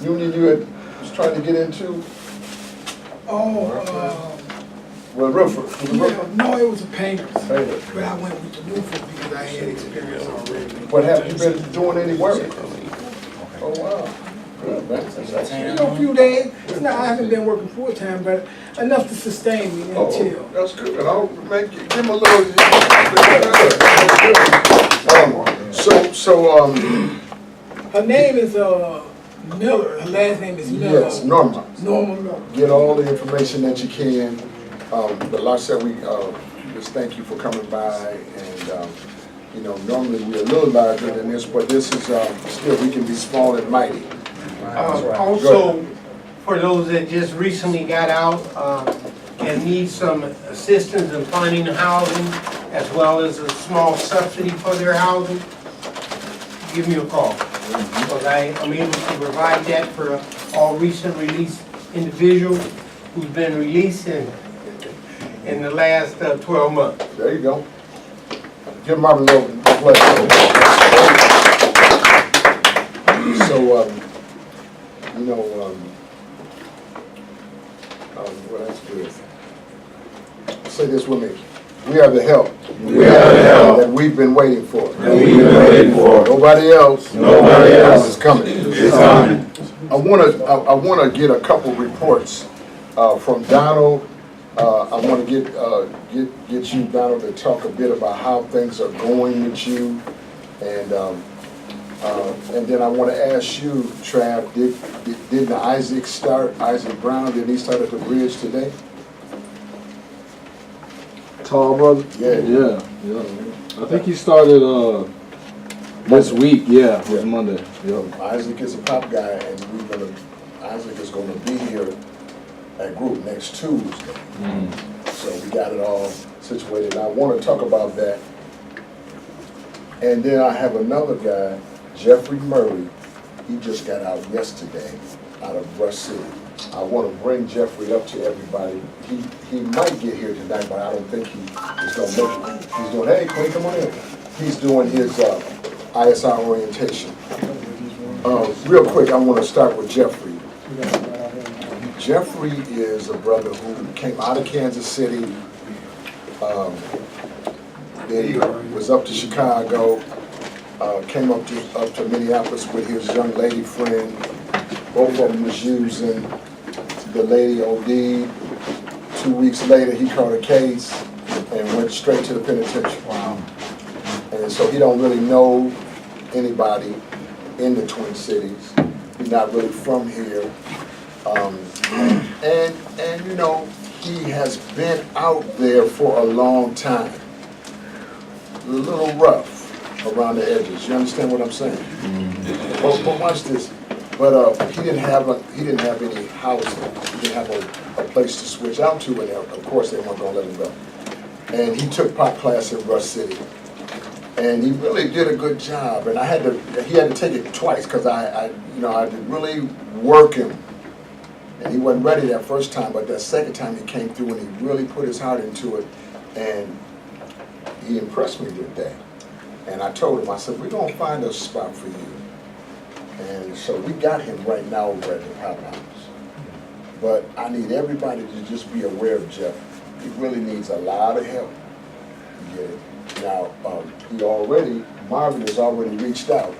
union you was trying to get into? Well, roofer. Was it roofer? No, it was a painter. Painter. But I went with the roofer because I had experience already. But have you been doing any work? Oh, wow. Good, man. You know, a few days. No, I haven't been working full time, but enough to sustain me until. That's good. I'll give him a little. Her name is Miller. Her last name is Miller. Yes, Norma. Norma Miller. Get all the information that you can. But like I said, we just thank you for coming by. And you know, normally we're a little larger than this, but this is still, we can be small and mighty. Also, for those that just recently got out and need some assistance in finding housing, as well as a small subsidy for their housing, give me a call. Because I'm able to provide that for all recent released individuals who's been released in the last 12 months. There you go. Give Marvin a little play. So, you know, well, that's good. Say this with me. We are the help. We are the help that we've been waiting for. that we've been waiting for. Nobody else is coming. It's coming. I wanna get a couple reports from Donald. I want to get you, Donald, to talk a bit about how things are going with you, and then I want to ask you, Trav, didn't Isaac start? Isaac Brown, did he start at the bridge today? Tall brother? Yeah. I think he started this week. Yeah, it was Monday. Yep. Isaac is a pop guy, and Isaac is gonna be here at group next Tuesday. So we got it all situated. I want to talk about that. And then I have another guy, Jeffrey Murray. He just got out yesterday out of Rush City. I want to bring Jeffrey up to everybody. He might get here tonight, but I don't think he is going to make it. He's doing, hey, Quinn, come on in. He's doing his ISR orientation. Real quick, I want to start with Jeffrey. Jeffrey is a brother who came out of Kansas City, then was up to Chicago, came up to Minneapolis with his young lady friend. Both of them was using. The lady OD'd. 2 weeks later, he caught a case and went straight to the penitentiary. Wow. And so he don't really know anybody in the Twin Cities. He's not really from here. And you know, he has been out there for a long time. A little rough around the edges. You understand what I'm saying? Mm-hmm. But watch this. But he didn't have any housing. He didn't have a place to switch out to, and of course they weren't gonna let him go. And he took pop class in Rush City, and he really did a good job. And he had to take it twice because I did really work him. And he wasn't ready that first time, but that second time he came through and he really put his heart into it, and he impressed me with that. And I told him, I said, we're gonna find a spot for you. And so we got him right now over at the Pop House. But I need everybody to just be aware of Jeff. He really needs a lot of help. You get it? Now, Marvin has already reached out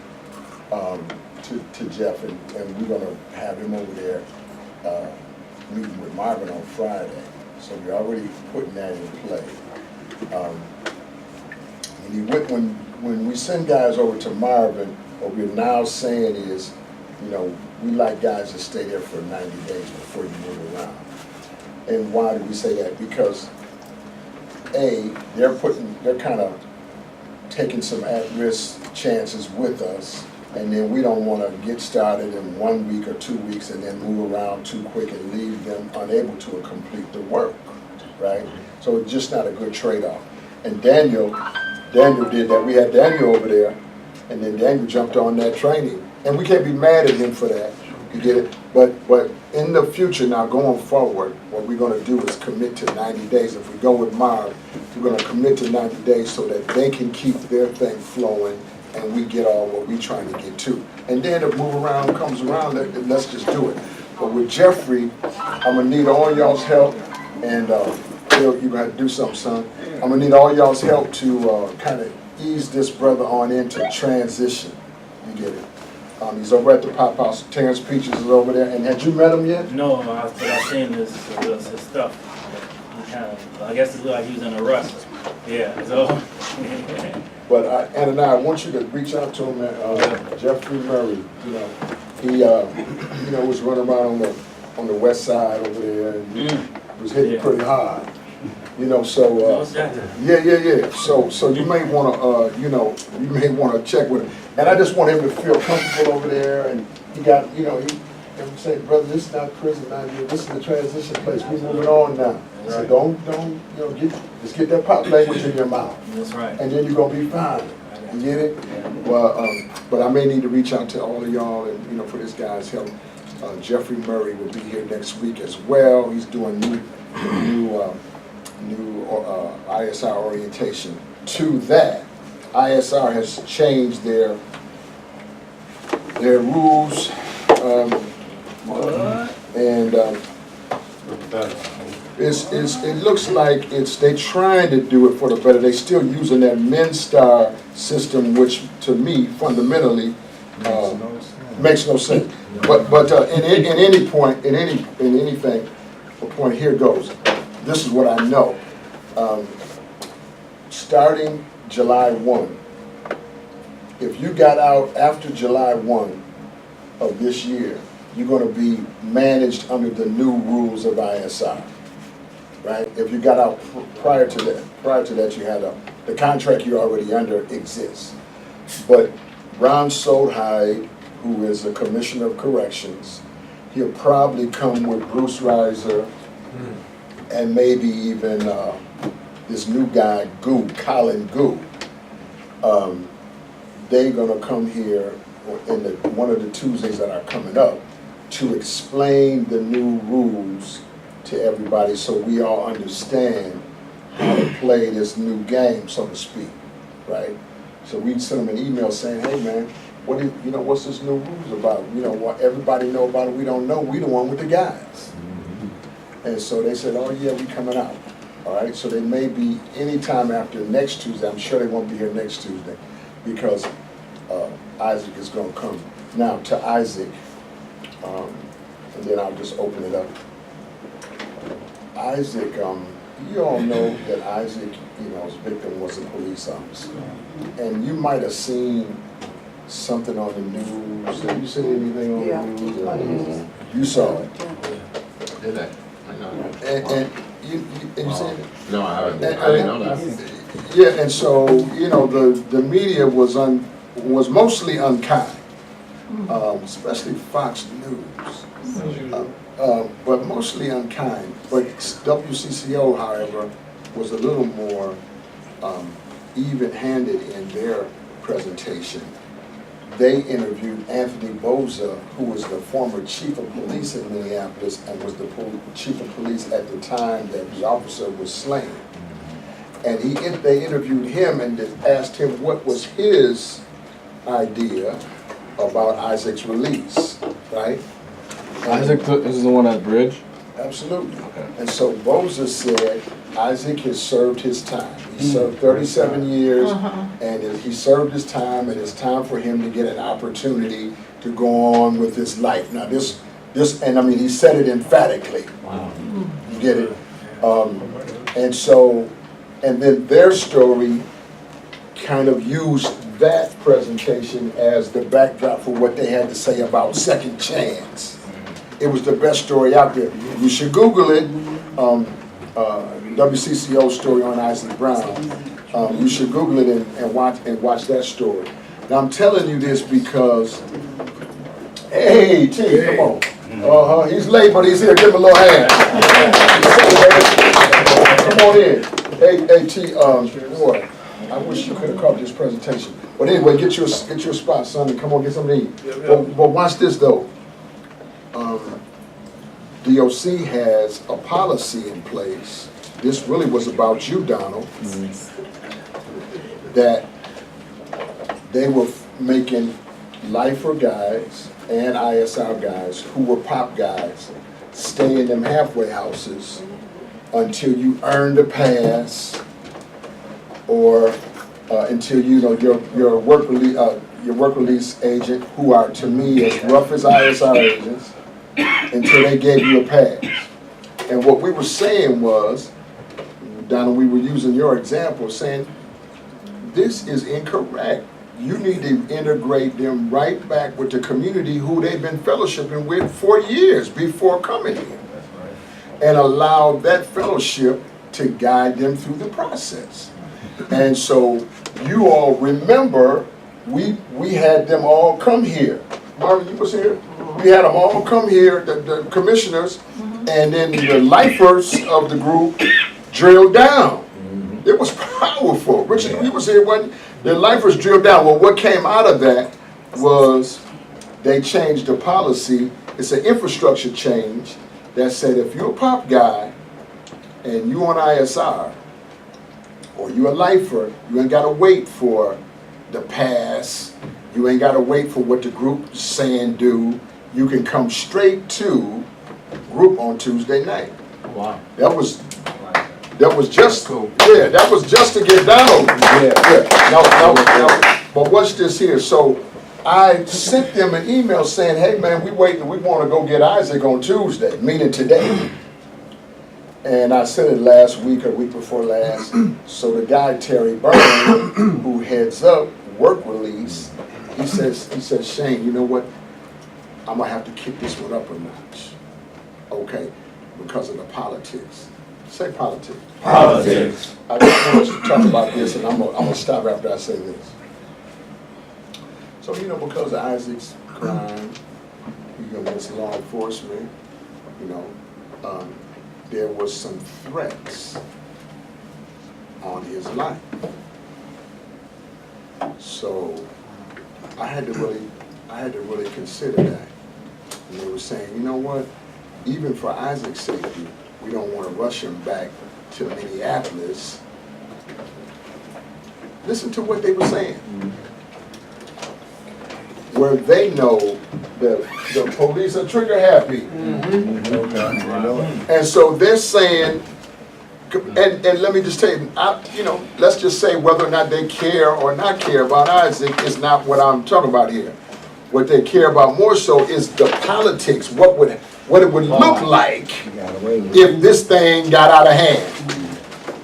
to Jeff, and we're gonna have him over there meeting with Marvin on Friday. So we're already putting that in play. When we send guys over to Marvin, what we're now saying is, we like guys to stay there for 90 days before you move around. And why do we say that? Because they're kind of taking some at-risk chances with us, and then we don't want to get started in 1 week or 2 weeks and then move around too quick and leave them unable to complete the work, right? So it's just not a good trade-off. And Daniel did that. We had Daniel over there, and then Daniel jumped on that training. And we can't be mad at him for that, you get it? But in the future now, going forward, what we're gonna do is commit to 90 days. If we go with Marv, we're gonna commit to 90 days so that they can keep their thing flowing and we get all what we're trying to get to. And then if move around comes around, let's just do it. But with Jeffrey, I'm gonna need all y'all's help, and Phil, you're gonna have to do something, son. I'm gonna need all y'all's help to kind of ease this brother on into transition. You get it? He's over at the Pop House. Terrence Peaches is over there. And had you met him yet? No, I've seen his stuff. I guess it looked like he was in a rush. Yeah, so. But Anna, I want you to reach out to him, Jeffrey Murray. He was running around on the west side over there, and he was hitting pretty hard. Yeah. So you may want to, check with him. And I just want him to feel comfortable over there. And he got, he say, brother, this is not prison now. This is the transition place. We're moving on now. So don't, just get that pop language in your mouth. That's right. And then you're gonna be fine. You get it? Well, but I may need to reach out to all of y'all and for this guy's help. Jeffrey Murray will be here next week as well. He's doing new ISR orientation. To that, ISR has changed their rules, and it looks like they're trying to do it for the better. They're still using that MinStar system, which to me fundamentally makes no sense. But in anything, the point here goes. This is what I know. Starting July 1, if you got out after July 1 of this year, you're going to be managed under the new rules of ISI, right? If you got out prior to that, you had the contract you're already under exists. But Ron Soldhide, who is the Commissioner of Corrections, he'll probably come with Bruce Reiser and maybe even this new guy, Colin Goo. They're gonna come here in one of the Tuesdays that are coming up to explain the new rules to everybody so we all understand how to play this new game, so to speak, right? So we send them an email saying, hey man, what's this new rules about? What everybody know about it, we don't know, we the one with the guys. And so they said, oh yeah, we coming out. All right, so they may be anytime after next Tuesday. I'm sure they won't be here next Tuesday because Isaac is going to come. Now to Isaac, and then I'll just open it up. Isaac, you all know that Isaac, his victim was a police officer. And you might have seen something on the news. Have you seen anything on the news? You saw it. Did I? And you see it? No, I haven't. I didn't know that. Yeah, and so, the media was mostly unkind, especially Fox News, but mostly unkind. But WCCO, however, was a little more even-handed in their presentation. They interviewed Anthony Boza, who was the former chief of police in Minneapolis and was the chief of police at the time that the officer was slain. And they interviewed him and asked him what was his idea about Isaac's release, right? Isaac is the one at Bridge? Absolutely. And so Moses said, Isaac has served his time. He served 37 years, and he served his time, and it's time for him to get an opportunity to go on with his life. Now this, and I mean, he said it emphatically. Wow. You get it? And so, and then their story kind of used that presentation as the backdrop for what they had to say about second chance. It was the best story out there. You should Google it, WCCO story on Isaac Brown. You should Google it and watch that story. Now I'm telling you this because, hey T, come on. He's late, but he's here. Give him a little hand. Come on in. Hey T, boy, I wish you could have caught this presentation. But anyway, get your spot, son, and come on, get something to eat. But watch this though. DOC has a policy in place. This really was about you, Donald. That they were making lifer guys and ISR guys who were pop guys stay in them halfway houses until you earned a pass, or until you know your work release agent, who are to me as rough as ISR agents, until they gave you a pass. And what we were saying was, Donna, we were using your example, saying this is incorrect. You need to integrate them right back with the community who they've been fellowshipping with for years before coming here, and allow that fellowship to guide them through the process. And so you all remember, we had them all come here. Marvin, you was here? We had them all come here, the commissioners, and then the lifers of the group drilled down. It was powerful. Richard, you was here when the lifers drilled down. Well, what came out of that was they changed the policy. It's an infrastructure change that said if you're a pop guy and you on ISR, or you a lifer, you ain't gotta wait for the pass. You ain't gotta wait for what the group is saying do. You can come straight to group on Tuesday night. Wow. That was just cool. Yeah, that was just to get Donald. Yeah. No. But watch this here. So I sent them an email saying, hey man, we want to go get Isaac on Tuesday, meaning today. And I said it last week or week before last. So the guy, Terry Byrne, who heads up work release, he says, Shane, you know what? I'm gonna have to kick this one up a notch. Okay, because of the politics. Say politics. Politics. I just want us to talk about this, and I'm gonna stop after I say this. So you know, because of Isaac's crime, against law enforcement, there was some threats on his life. So I had to really consider that. And they were saying, you know what? Even for Isaac's safety, we don't want to rush him back to Minneapolis. Listen to what they were saying. Where they know that the police are trigger happy. And so they're saying, and let me just tell you, let's just say whether or not they care or not care about Isaac is not what I'm talking about here. What they care about more so is the politics, what it would look like if this thing got out of hand.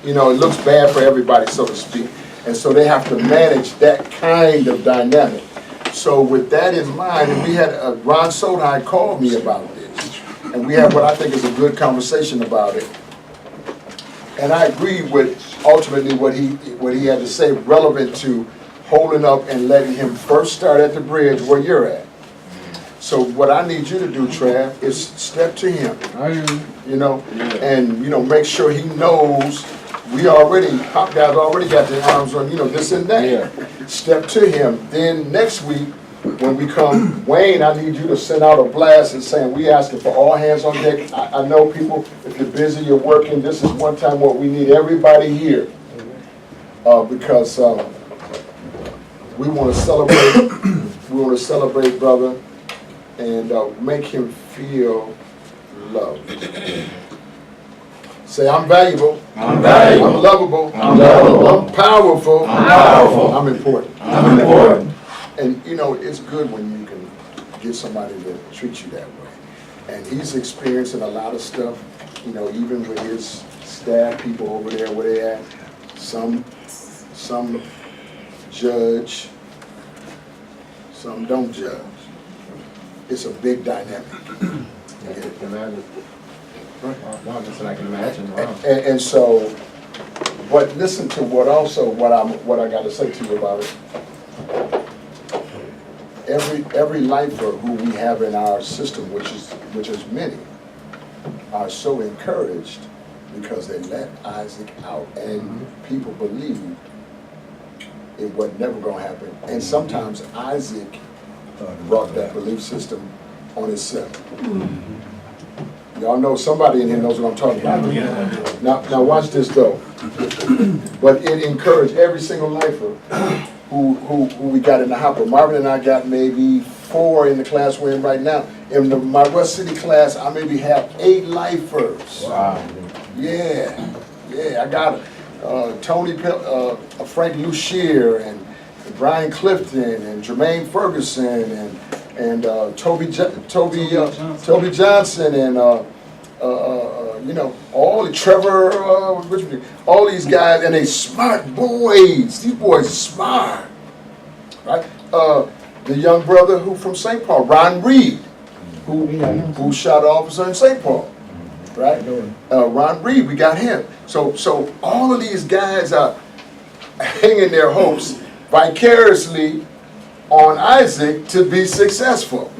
It looks bad for everybody, so to speak. And so they have to manage that kind of dynamic. So with that in mind, and we had Ron Sodai called me about this, and we had what I think is a good conversation about it. And I agree with ultimately what he had to say relevant to holding up and letting him first start at the bridge where you're at. So what I need you to do, Trav, is step to him. And make sure he knows Pop guys already got their arms on, this and that. Yeah. Step to him. Then next week, when we come, Wayne, I need you to send out a blast and saying, we asking for all hands on deck. I know people, if you're busy, you're working, this is one time what we need everybody here. Because we want to celebrate, brother, and make him feel love. Say, I'm valuable. I'm valuable. I'm lovable. I'm lovable. I'm powerful. I'm powerful. I'm important. I'm important. And you know, it's good when you can get somebody to treat you that way. And he's experiencing a lot of stuff, you know, even with his staff people over there where they at. Some judge, some don't judge. It's a big dynamic. Imagine. No, just I can imagine. Wow. And so, but listen to what I got to say to you about it. Every lifer who we have in our system, which is many, are so encouraged because they let Isaac out, and people believed it was never going to happen. And sometimes Isaac brought that belief system on himself. Y'all know, somebody in here knows what I'm talking about. Now watch this though. But it encouraged every single lifer who we got in the hopper. Marvin and I got maybe 4 in the class we're in right now. In my West City class, I maybe have 8 lifers. Wow. Yeah, I got Tony, Frank Lucier, and Brian Clifton, and Jermaine Ferguson, and Toby Johnson, and you know, all the Trevor, all these guys, and they smart boys. These boys are smart, right? The young brother who from St. Paul, Ron Reed, who shot an officer in St. Paul, right? Ron Reed, we got him. So all of these guys are hanging their hopes vicariously on Isaac to be successful.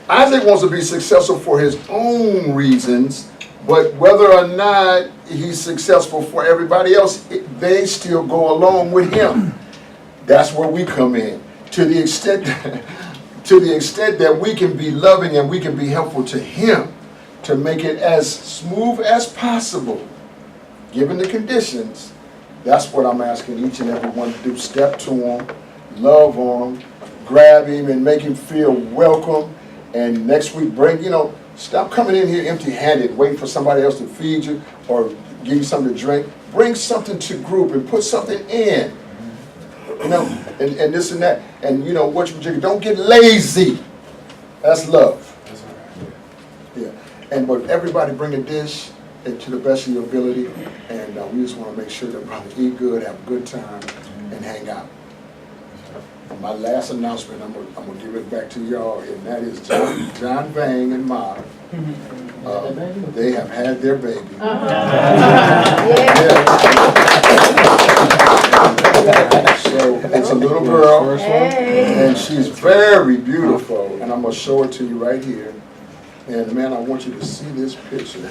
Isaac wants to be successful for his own reasons, but whether or not he's successful for everybody else, they still go along with him. That's where we come in. To the extent that we can be loving and we can be helpful to him, to make it as smooth as possible, given the conditions. That's what I'm asking each and every one to do. Step to him, love on him, grab him and make him feel welcome. And next week, stop coming in here empty-handed, waiting for somebody else to feed you or give you something to drink. Bring something to group and put something in. And this and that. And don't get lazy. That's love. Yeah. But everybody bring a dish to the best of your ability, and we just want to make sure that brother eat good, have a good time, and hang out. My last announcement, I'm gonna give it back to y'all, and that is John Vang and Ma. They have had their baby. So it's a little girl, and she's very beautiful, and I'm gonna show it to you right here. And man, I want you to see this picture.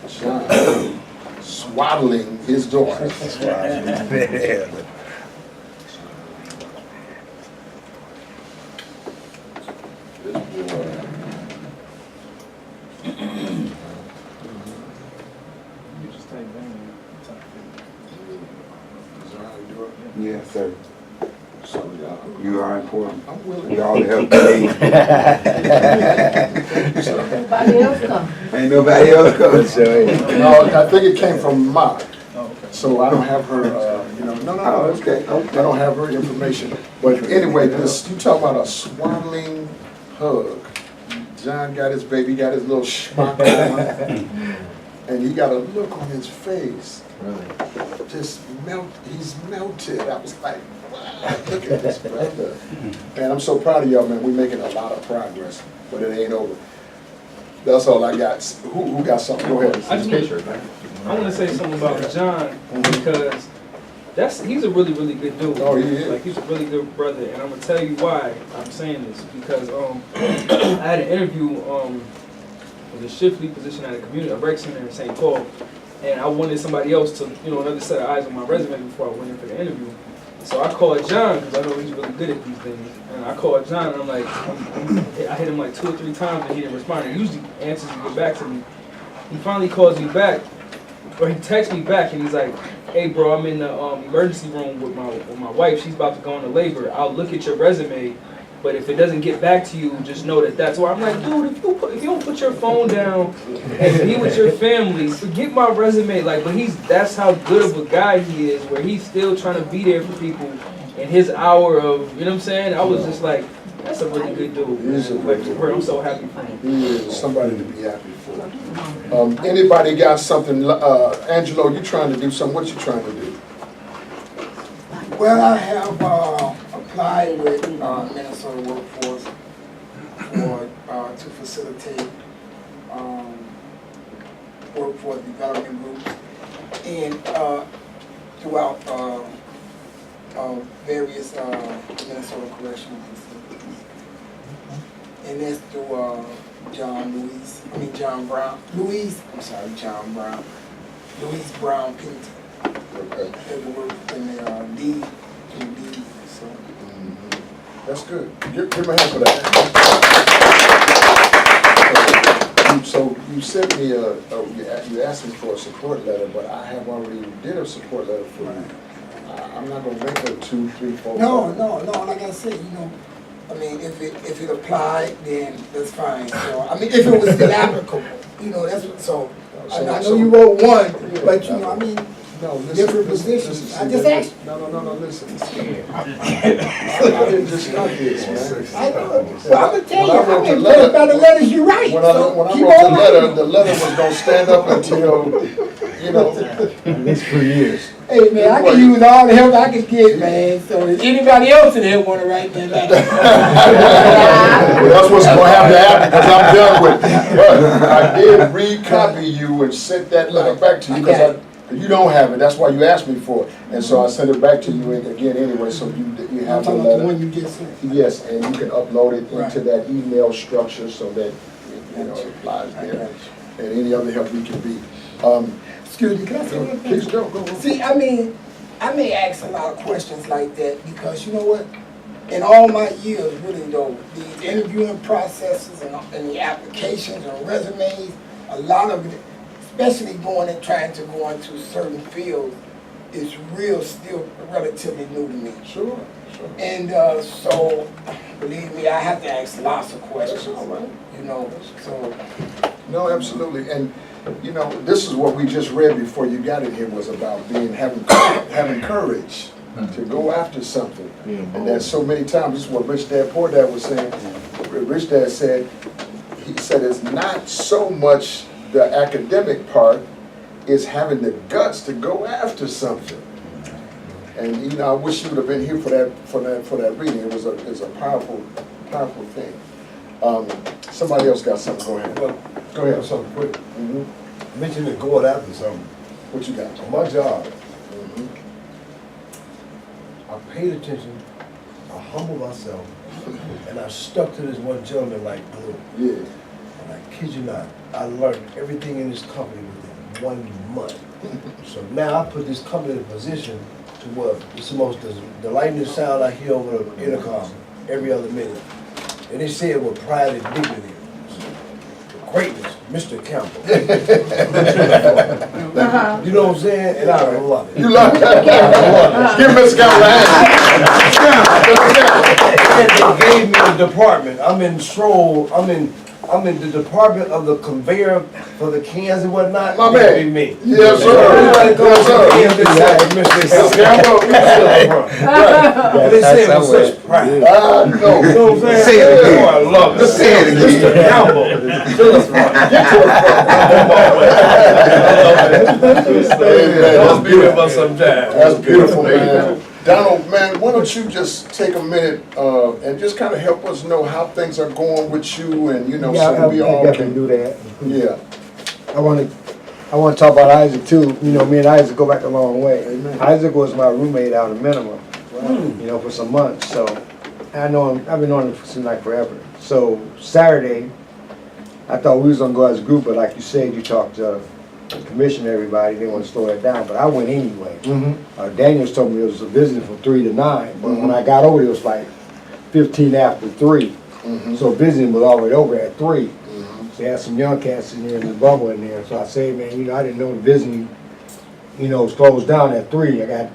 John swaddling his daughter. Yes, sir. So, You are important. I'm willing. You all help me. Nobody else come. Ain't nobody else coming, so. No, I think it came from Ma. So I don't have her, no, Okay. I don't have her information. But anyway, you talk about a swaddling hug. John got his baby, got his little schmuck on, and he got a look on his face. Really? Just he's melted. I was like, wow, look at this brother. Man, I'm so proud of y'all, man. We're making a lot of progress, but it ain't over. That's all I got. Who got something? Go ahead. I want to say something about John, because he's a really, really good dude. Oh, he is. Like, he's a really good brother, and I'm gonna tell you why I'm saying this. Because I had an interview with a shift lead position at a rec center in St. Paul, and I wanted somebody else to, another set of eyes on my resume before I went in for the interview. So I called John, because I know he's really good at these things. And I called John, and I'm like, I hit him like 2 or 3 times, and he didn't respond. He usually answers and get back to me. He finally calls me back, or he texts me back, and he's like, hey bro, I'm in the emergency room with my wife. She's about to go into labor. I'll look at your resume But if it doesn't get back to you, just know that that's why I'm like, dude, if you don't put your phone down and be with your family, forget my resume. Like, but that's how good of a guy he is, where he's still trying to be there for people in his hour of, you know what I'm saying? I was just like, that's a really good dude. He's a Like, good dude. I'm so happy for him. He is somebody to be happy for. Anybody got something, Angelo, you trying to do something, what you trying to do? Well, I have applied with Minnesota Workforce to facilitate workforce development groups and throughout various Minnesota correctional facilities. And that's through John Brown Pennington. Okay. They work in the lead, so. That's good. Give him a hand for that. So you sent me you asked me for a support letter, but I have already did a support letter for you. I'm not gonna make it 2, 3, 4. No, like I said, I mean, if it applied, then that's fine. So, I mean, if it was still applicable, that's what, so, I know you wrote one, but I mean, no, listen, different positions. I just asked. No, listen. I didn't just start this, man. I know. Well, I'm gonna tell you, I'm the impressed by the letters you write. When I So wrote keep the on letter, writing. the letter was gonna stand up until, At least 3 years. Hey man, I can use all the help I can get, man. So if anybody else in here wanna write that letter? Well, that's what's gonna have to happen, because I'm done with it. But I did recopy you and sent that letter back to you, because you don't have it, that's why you asked me for it. And so I sent it back to you again anyway, so you have the I'm talking about the letter. one you just sent. Yes, and you can upload it Right. into that email structure so that, it applies there. And any other help we can be. Excuse me, can I say one thing? Please go on. See, I mean, I may ask a lot of questions like that because you know what? In all my years, really though, these interviewing processes and the applications and resumes, a lot of it, especially going and trying to go into certain fields, is still relatively new to me. Sure. And so, believe me, I have to ask lots of questions. That's all right. So. No, absolutely. And, this is what we just read before you got in here was about having courage to go after something. And there's so many times, this is what Rich Dad Poor Dad was saying. Rich Dad said, it's not so much the academic part, is having the guts to go after something. And I wish you would have been here for that reading. It was a powerful thing. Somebody else got something. Go ahead. Well, Go ahead. something quick. Mentioning going after something. What you got? On my job, I paid attention, I humbled myself, and I stuck to this one gentleman like glue. Yeah. And I kid you not, I learned everything in this company within 1 month. So now I put this company in a position to where it's the most delightful sound I hear over the intercom every other minute. And they say it with pride and dignity. Greatness, Mr. Campbell. You know what I'm saying? And I love it. You love that? Give Mr. Campbell a hand. And they gave me the department. I'm in the department of the conveyor for the cans and whatnot. My It man. be me. Yes, sir. Everybody goes Yes, sir. up and they say, Mr. Campbell. And they say it with such pride. I know. You know what I'm saying? Say it again. Oh, I love it. Say it again. Mr. Campbell. To the front. Get to the front. Let's be with us sometime. That's beautiful, man. Donald, man, why don't you just take a minute and just kind of help us know how things are going with you and, so we all can do that. Yeah. I want to talk about Isaac too. Me and Isaac go back a long way. Amen. Isaac was my roommate out of Minimum, for some months. So I know him. I've been knowing him since like forever. So Saturday, I thought we was gonna go as a group, but like you said, you talked to the commission, everybody. They want to slow it down, but I went anyway. Daniels told me it was a visiting from 3 to 9, but when I got over, it was like 15 after 3. So visiting was already over at 3. They had some young cats in there in the bubble in there. So I said, man, I didn't know the visiting, was closed down at 3. I got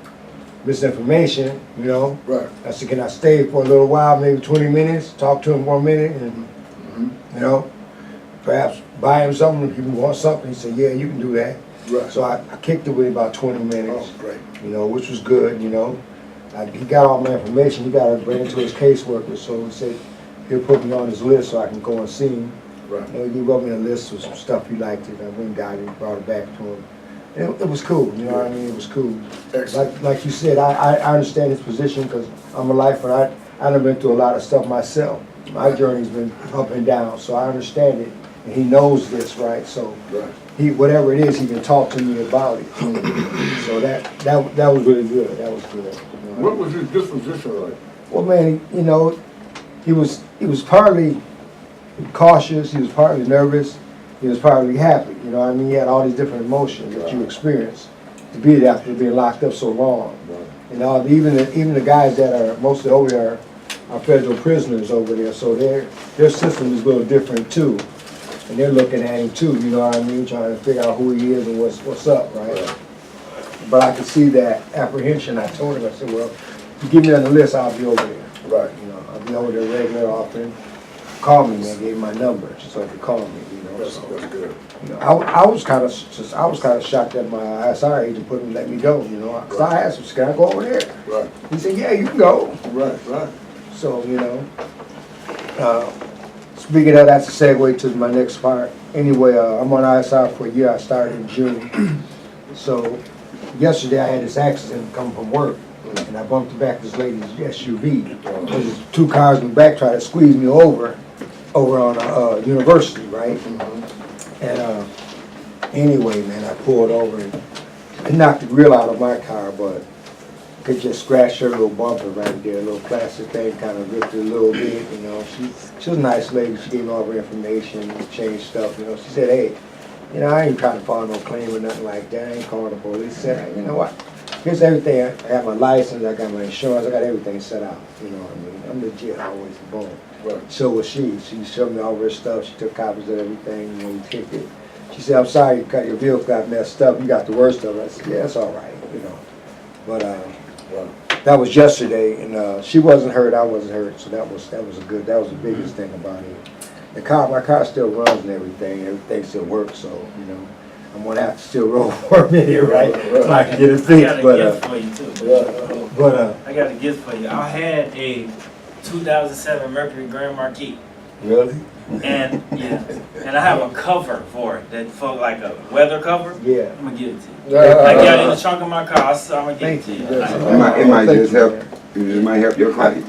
misinformation, you know. Right. I said, can I stay for a little while, maybe 20 minutes, talk to him for a minute, and, you know, perhaps buy him something if he wants something. He said, yeah, you can do that. Right. So I kicked it with him about 20 minutes, Oh, great. you know, which was good, you know. He got all my information. He got to bring it to his caseworker, so he said he'll put me on his list so I can go and see him. Right. You know, he wrote me a list of some stuff he liked it. I went and got it, brought it back to him. It was cool, you know what I mean? It was cool. Excellent. Like you said, I understand his position because I'm a lifer. I done been through a lot of stuff myself. My journey's been up and down, so I understand it. And he knows this, right? So Right. whatever it is, he can talk to me about it. So that was really good. That was good. You know? What was his disposition like? Well, man, you know, he was partly cautious. He was partly nervous. He was partly happy. You know what I mean? He had all these different emotions that you experience to be there after being locked up so long. You know, even the guys that are mostly over there are federal prisoners over there, so their system is a little different too. And they're looking at him too, you know what I mean, trying to figure out who he is and what's up, right? But I could see that apprehension. I told him, I said, well, if you give me on the list, I'll be over there. Right. You know, I'll be over there regular often. Call me, man. Gave him my number so he could call me. You know, That's good. You know, I was kind of shocked that my ISR agent let me go. You know, because I asked him, can I go over there? Right. He said, yeah, you can go. Right. So you know, speaking of, that's a segue to my next part. Anyway, I'm on ISR for a year. I started in June. So yesterday I had this accident coming from work. And I bumped the back of this lady's SUV. There's two cars in the back tried to squeeze me over on University, right? And anyway, man, I pulled over and knocked the grill out of my car, but it just scratched her little bumper right there, a little plastic thing, kind of ripped it a little bit, you know. She was a nice lady. She gave me all her information, changed stuff, you know. She said, hey, you know, I ain't trying to file no claim or nothing like that. I ain't calling the police. She said, you know what? Here's everything. I have my license, I got my insurance, I got everything set out. You know what I mean? I'm legit always, boom. Right. So was she. She showed me all her stuff. She took copies of everything, you know, we kicked it. She said, I'm sorry your vehicle got messed up. You got the worst of it. I said, yeah, it's all right, you know. But that was yesterday, and she wasn't hurt, I wasn't hurt, so that was the biggest thing about it. My car still runs and everything still works, so, you know. I'm gonna have to still roll for a minute, right? So I can get it fixed, I got a gift for you too. I got a gift for you. I had a 2007 Mercury Grand Marquis. Really? And and I have a cover for it that for like a weather cover. Yeah. I'm gonna give it to you. I got it in the trunk of my car, so I'm gonna give it to you. It might just help. It might help your client.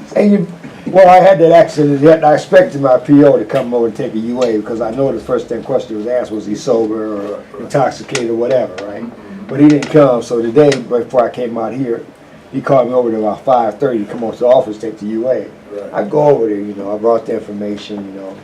Well, I had that accident, yet I expected my PO to come over and take a UA because I know the first thing question was asked was he sober or intoxicated or whatever, right? But he didn't come, so today, before I came out here, he called me over there about 5:30 to come over to the office to take the UA. I go over there, you know, I brought the information, you know,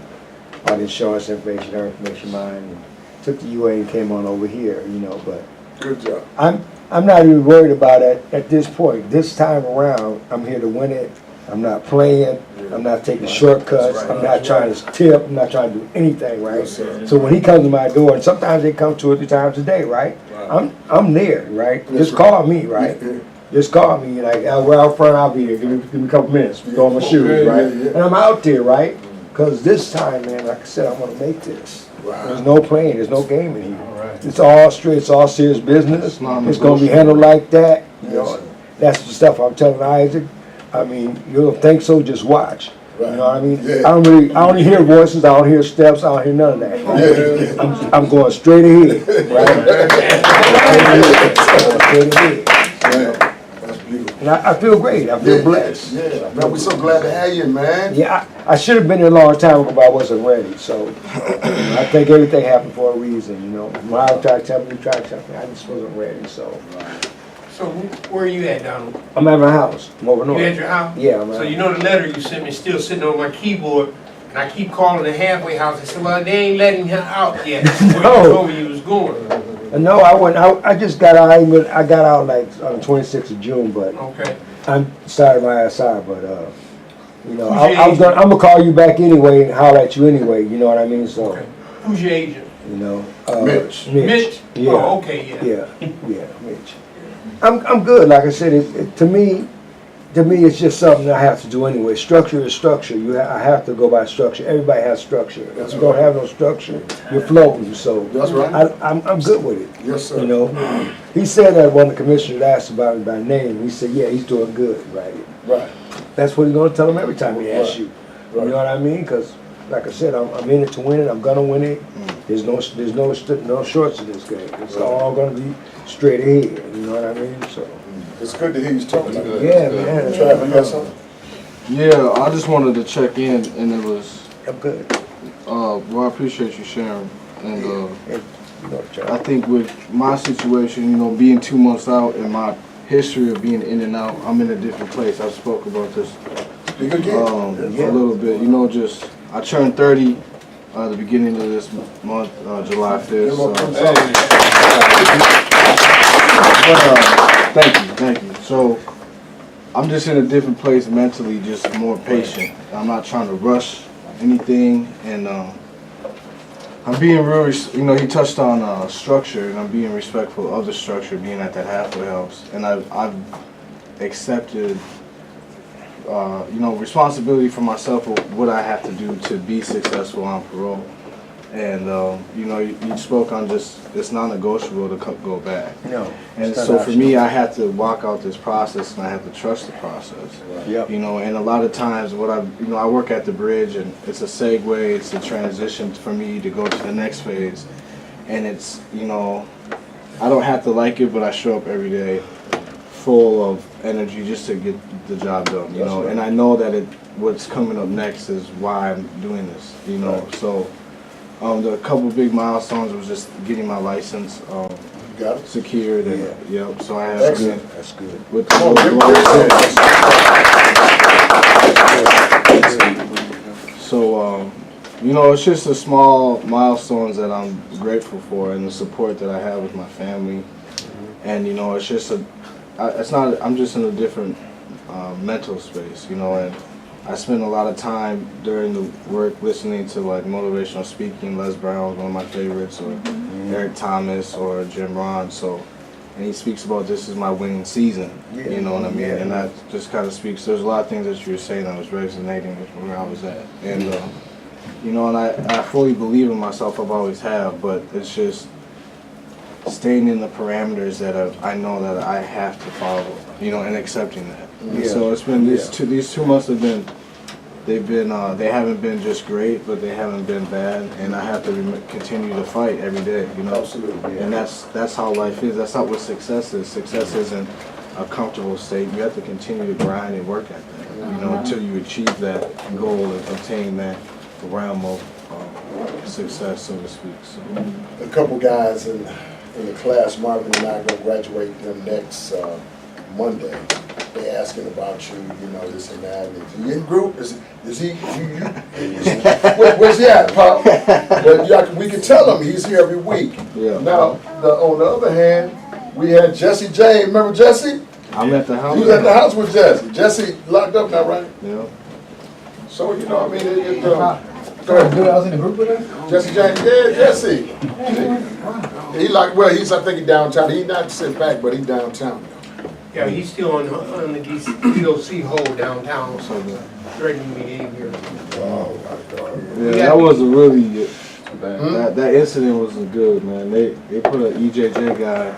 all the insurance information, her information, mine, and took the UA and came on over here, you know, but. Good job. I'm not even worried about it at this point. This time around, I'm here to win it. I'm not playing. I'm not taking shortcuts. I'm not trying to tip. I'm not trying to do anything, right? So when he comes to my door, and sometimes they come 2 or 3 times a day, right? I'm there, right? Just call me, right? Just call me, like, we're out front, I'll be there. Give me a couple minutes. Throw on my shoes, right? And I'm out there, right? Because this time, man, like I said, I'm going to make this. There's no playing. There's no game in here. It's all straight. It's all serious business. It's going to be handled like that. You know, that's the stuff I'm telling Isaac. I mean, you don't think so, just watch. You know what I mean? I don't hear voices, I don't hear steps, I don't hear none of that. Right? I'm going straight ahead, right? Straight ahead. That's beautiful. And I feel great, I feel blessed. Yeah, man, we're so glad to have you, man. Yeah, I should have been here a long time ago, but I wasn't ready. So I think everything happened for a reason, you know. Miles tried to tell me, I just wasn't ready, so. So where are you at, Donald? I'm at my house. I'm over north. You at your house? Yeah, I'm at. So you know the letter you sent me still sitting on my keyboard, and I keep calling the halfway house. I said, well, they ain't letting him out yet. Where you told me you was going. No, I went. I just got out. I got out like on the 26th of June, but I started my SI. But you know, I'm gonna call you back anyway and holler at you anyway. You know what I mean? So. Who's your agent? You know, Mitch. Mitch. Yeah. Oh, okay, yeah, Mitch. I'm good. Like I said, to me, it's just something that I have to do anyway. Structure is structure. I have to go by structure. Everybody has structure. If you don't have no structure, you're floating. So That's right. I'm good with it. Yes, sir. You know, he said that when the commissioner asked about it by name, he said, "Yeah, he's doing good, right?" Right. That's what he's gonna tell him every time he asks Right. you. Right. You know what I mean? Because, like I said, I'm in it to win it. I'm gonna win it. There's no shorts in this game. It's all gonna be straight ahead. You know what I mean? So. It's good to hear you talking about it. Yeah, man. Travis, you got something? Yeah, I just wanted to check in, and it was. I'm good. Well, I appreciate you sharing, and I I think with my situation, you know, being 2 months out and my history of being in and out, I'm in a different place. I spoke about this Speak again. a little bit. You know, just I turned 30 the beginning of this month, July 5th. Thank you. So I'm just in a different place mentally, just more patient. I'm not trying to rush anything, and I'm being real. You know, he touched on structure, and I'm being respectful of the structure, being at that halfway house, and I've accepted, you know, responsibility for myself of what I have to do to be successful on parole. And you know, you spoke on just it's non-negotiable to go back. No. And so for me, I had to walk out this process, and I have to trust the process. Yep. You know, and a lot of times, I work at the bridge, and it's a segue, it's a transition for me to go to the next phase, and it's, you know, I don't have to like it, but I show up every day full of energy just to get the job done. You know, and I know that what's coming up next is why I'm doing this. You know, so. The couple big milestones was just getting my license Got it. secured, and yep. So I have. Excellent. That's good. With Come on, give me so you know, it's just the small milestones that I'm grateful for, and the support that I have with my family, and you know, it's just I'm just in a different mental space, you know, and I spend a lot of time during the work listening to like motivational speaking. Les Brown's one of my favorites, or Eric Thomas, or Jim Ron. So, and he speaks about this is my winning season. You know what I mean? Yeah. And that just kind of speaks. There's a lot of things that you were saying that was resonating with where I was at, and you know, and I fully believe in myself. I've always have, but it's just staying in the parameters that I know that I have to follow. You know, and accepting that. And so it's been these 2 months have been. They haven't been just great, but they haven't been bad, and I have to continue to fight every day, you know. Absolutely. And that's how life is. That's not what success is. Success isn't a comfortable state. You have to continue to grind and work at that, you know, until you achieve that goal and obtain that realm of success, so to speak. So. A couple guys in the class, Marvin and I are gonna graduate them next Monday. They asking about you, you know, this and that. Is he in group? Is he where's he at, Pop? But we can tell him he's here every week. Yeah. Now, on the other hand, we had Jesse James. Remember Jesse? I'm at the house. You was at the house with Jesse. Jesse locked up now, right? Yeah. So, you know, I mean, Good, I was in the group with him? Jesse James, yeah, Jesse. He like, well, I think he's downtown. He's not sitting back, but he's downtown. Yeah, he's still on the DOC hold downtown, so threatening behavior. Oh, my God. Yeah, that was a really that incident wasn't good, man. They put an EJJ guy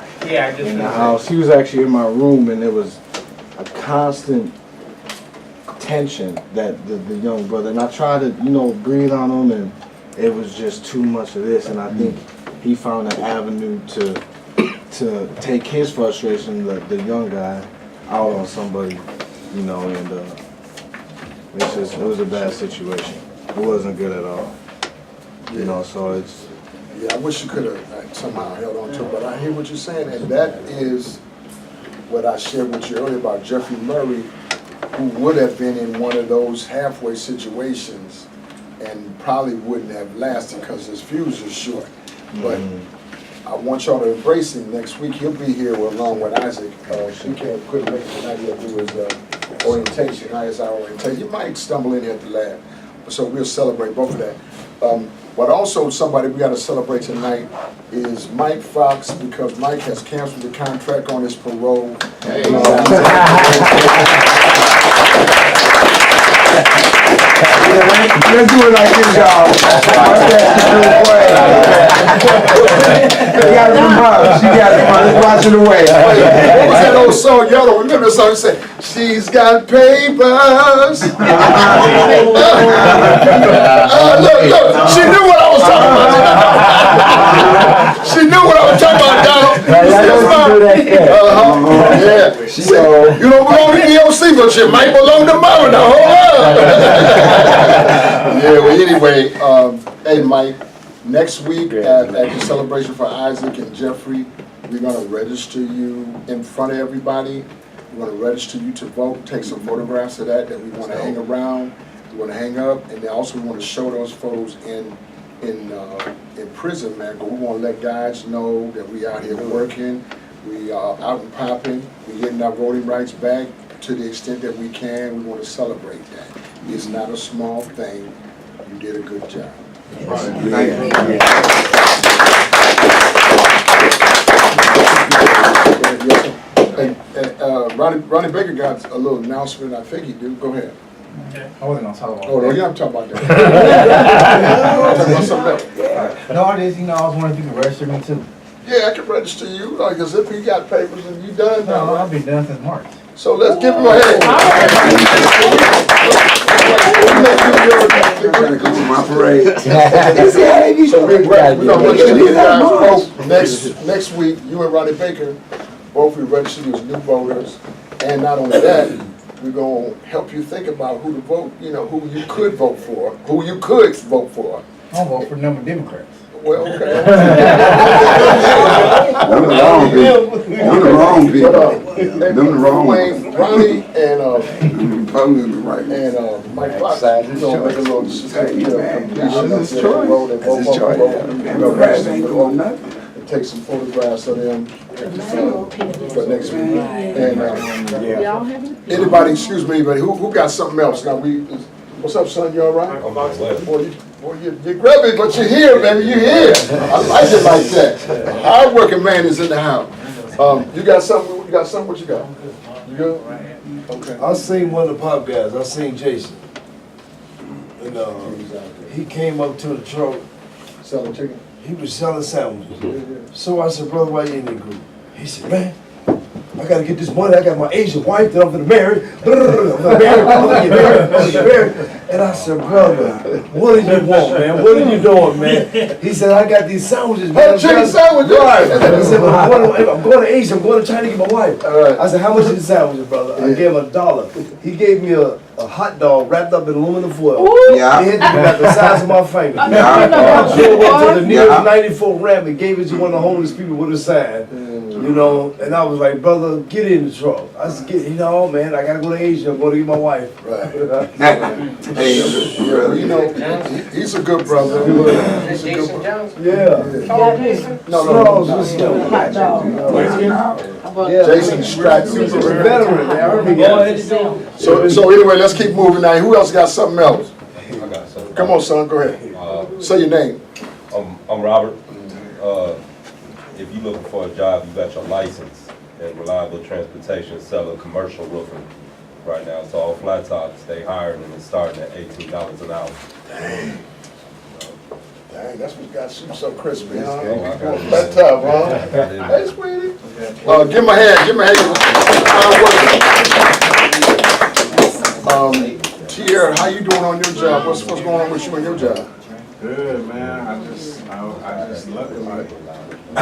in the house. He was actually in my room, and there was a constant tension that the young brother, and I tried to, you know, breathe on him, and it was just too much of this, and I think he found an avenue to take his frustration, the young guy, out on somebody, you know, and it was a bad situation. It wasn't good at all, you know. So it's. Yeah, I wish you could have somehow held on to it, but I hear what you're saying, and that is what I shared with you earlier about Jeffrey Murray, who would have been in one of those halfway situations and probably wouldn't have lasted because his fuse is short. But I want y'all to embrace him next week. He'll be here along with Isaac. She couldn't make it tonight. He'll do his orientation, ISI orientation. He might stumble in here at the lab. So we'll celebrate both of that. But also somebody we gotta celebrate tonight is Mike Fox, because Mike has canceled the contract on his parole. Hey. Let's do it like this, y'all. You got it from her. She got it from her. Let's watch it away. What was that old song, y'all? Remember the song that said, she's got papers. Look, she knew what I was talking about. She knew what I was talking about, Donald. Yeah. So, you know, we're on the EOC, but she might belong to Mama now. Hold on. Yeah, well, anyway, hey, Mike, next week at the celebration for Isaac and Jeffrey, we're going to register you in front of everybody. We're going to register you to vote, take some photographs of that we want to hang around, we want to hang up, and then also we want to show those photos in prison, man, but we want to let guys know that we out here working, we are out and popping, we getting our voting rights back to the extent that we can. We want to celebrate that. It's not a small thing. You did a good job. And Ronnie Baker got a little announcement. I think he do. Go ahead. I wasn't gonna talk about Oh, no, yeah, I'm talking about that. I'm talking about something else. No, I just, I was wondering if you could register me too. Yeah, I can register you, like, as if you got papers and you done now. No, I've been done since March. So let's give him a hand. My parade. So we're gonna register you guys both next week. You and Ronnie Baker, both we register you as new voters. And not only that, we're gonna help you think about who to vote, who you could vote for, I'll vote for number Democrats. Well, okay. Them the wrong people. Them the wrong people. Them the wrong ones. Ronnie and Republicans are right. and Mike Fox, make a little completion. This is Troy. This is Troy. And take some photographs of them for next week. And anybody, excuse me, but who got something else? Now what's up, son? You all right? Boy, you're grubby, but you're here, baby. You're here. I like it like that. Hard-working man is in the house. You got something? What you got? You good? Okay. I seen one of the pop guys. I seen Jason, and he came up to the truck. Selling chicken? He was selling sandwiches. So I said, brother, why you in that group? He said, man, I gotta get this money. I got my Asian wife that I'm gonna marry. I'm gonna get married. And I said, brother, what do you want, man? What are you doing, man? He said, I got these sandwiches, man. Chicken sandwiches? Right. He said, I'm going to Asia. I'm going to China to get my wife. I said, how much is the sandwiches, brother? I gave him $1. He gave me a hot dog wrapped up in aluminum foil. Yeah. He hit me about the size of my finger. I drove up to the nearest 94 ramp and gave it to one of the homeless people with a sign. And I was like, brother, get in the truck. I said, man, I gotta go to Asia. I'm going to get my wife. Right. Hey, he's a good brother. He's a good brother. Yeah. No. Hot dog. Jason Stratton. He's a veteran, man. I remember. So anyway, let's keep moving now. Who else got something else? I got something. Come on, son, go ahead. Say your name. I'm Robert. If you're looking for a job, you got your license and reliable transportation selling commercial roofing right now. So all flat tops, they hiring and it's starting at $18 an hour. Dang, that's what got you so crispy, huh? Flat top, huh? Hey, sweetie. Give him a hand. Tierra, how you doing on your job? What's going on with you and your job? Good, man. I just luckily. I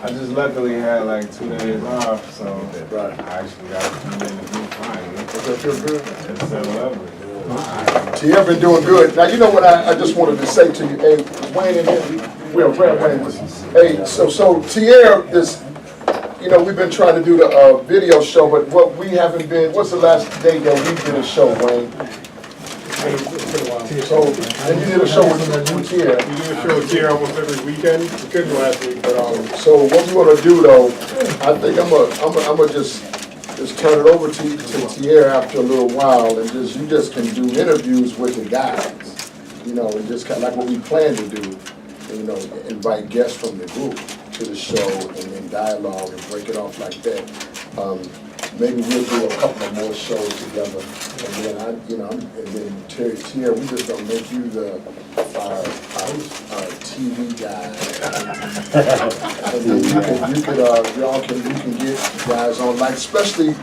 just luckily had like 2 days off, so I actually got to come in and do fine. Does that feel good? It's so lovely. Tierra been doing good. Now, you know what I just wanted to say to you. Hey, Wayne in here. We'll grab Wayne with us. Hey, so Tierra is, we've been trying to do the video show, but what's the last day that we did a show, Wayne? So, and you did a show with Tierra. We do a show with Tierra almost every weekend. We couldn't last week, but So what we want to do though, I think I'm gonna just just turn it over to Tierra after a little while, and you just can do interviews with the guys, you know, and just kind of like what we plan to do, you know, invite guests from the group to the show and then dialogue and break it off like that. Maybe we'll do a couple of more shows together, and then and then Tierra, we just gonna make you our TV guy. And then you can get guys on, like especially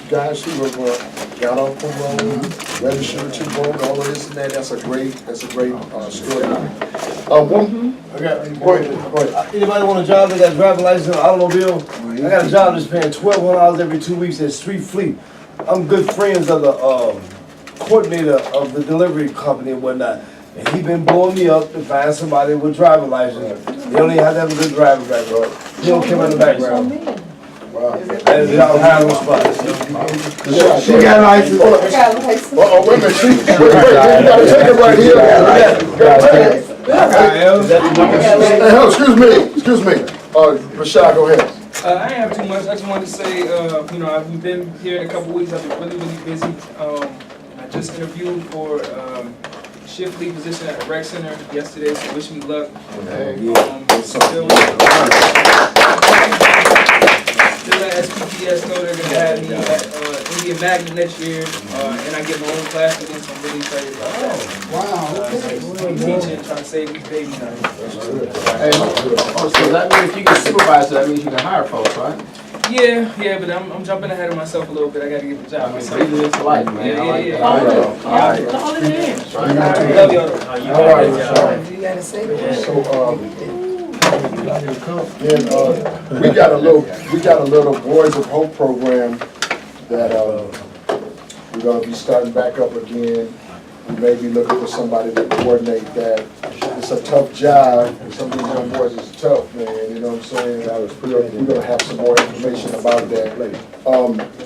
guys who have got off the road, registered to vote, all of this and that. That's a great story. Go ahead. Anybody want a job that got a driving license, an automobile? I got a job that's paying $1,200 every 2 weeks at Street Fleet. I'm good friends of the coordinator of the delivery company and whatnot. And he been blowing me up to find somebody with driving license. They don't even have to have a good driving record. He don't come in the background. Wow. That is y'all hiring spot. She got a license. I got a license. Oh, wait a minute, wait, you gotta take it right here. Excuse me. Rashad, go ahead. I ain't have too much. I just wanted to say, we've been here in a couple weeks. I've been really, really busy. I just interviewed for shift lead position at the rec center yesterday, so wish me luck. Still at SPPS, know they're gonna have me at Indian Magnet next year, and I get my own class again, so I'm really excited about that. Wow. Teaching, trying to save these babies. So that means if you get supervisor, that means you can hire folks, right? Yeah, but I'm jumping ahead of myself a little bit. I gotta get the job. Breathing into life, man. Yeah. All in the end. Love y'all. All right. You gotta say Then we got a little Boys of Hope program that we're gonna be starting back up again. We may be looking for somebody to coordinate that. It's a tough job. Some of these young boys is tough, man. You know what I'm saying? We're gonna have some more information about that.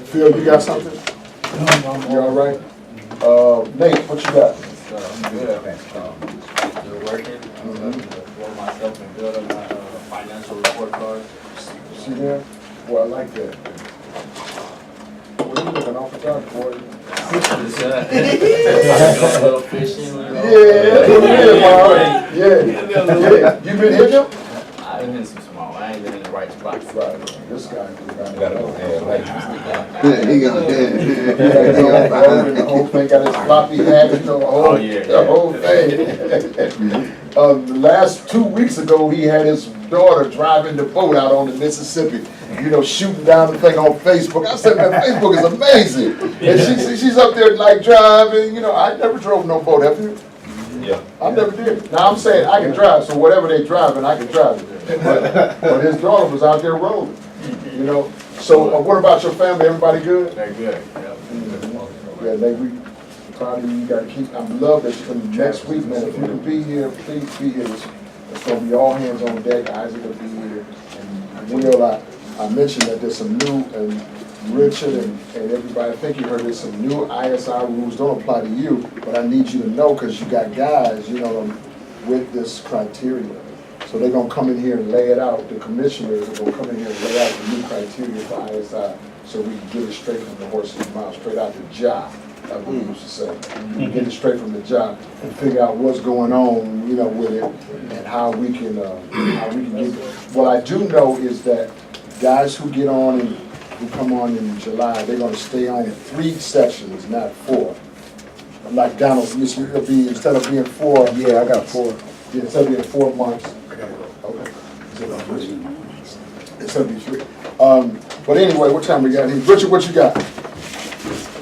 Phil, you got something? You all right? Nate, what you got? I'm good. Still working. I'm for myself and build up my financial report card. See there? Well, I like that. What are you looking off the top for? Just a little fishing. Yeah. You been hitting them? I've been hitting some small. I ain't been in the right spots. Right. This guy Gotta go ahead. He got the whole thing got his floppy hat, you know, the whole thing. The last 2 weeks ago, he had his daughter driving the boat out on the Mississippi, you know, shooting down the thing on Facebook. I said, man, Facebook is amazing. And she's up there like driving, you know, I never drove no boat, have you? Yeah. I never did. Now I'm saying I can drive, so whatever they driving, I can drive it. But his daughter was out there rolling, you know. So what about your family? Everybody good? They're good. Yeah, we proud of you. You gotta keep. I love that you come next week, man. If you can be here, please be here. It's gonna be all hands on deck. Isaac will be here, and Will. I mentioned that there's some new and Richard and everybody. I think you heard there's some new ISI rules. Don't apply to you, but I need you to know because you got guys, you know, with this criteria. So they're gonna come in here and lay it out. The commissioners are gonna come in here and lay out the new criteria for ISI, so we can get it straight from the horse's mouth, straight out the job. That's what we used to say. Get it straight from the job and figure out what's going on, you know, with it and how we can get it. What I do know is that guys who get on and who come on in July, they're gonna stay on 3 sessions, not 4. Like Donald, it'll be, instead of being 4. Yeah, I got 4. Yeah, instead of being 4 months. I gotta go. Okay. Instead of be 3. But anyway, what time we got here? Richard, what you got?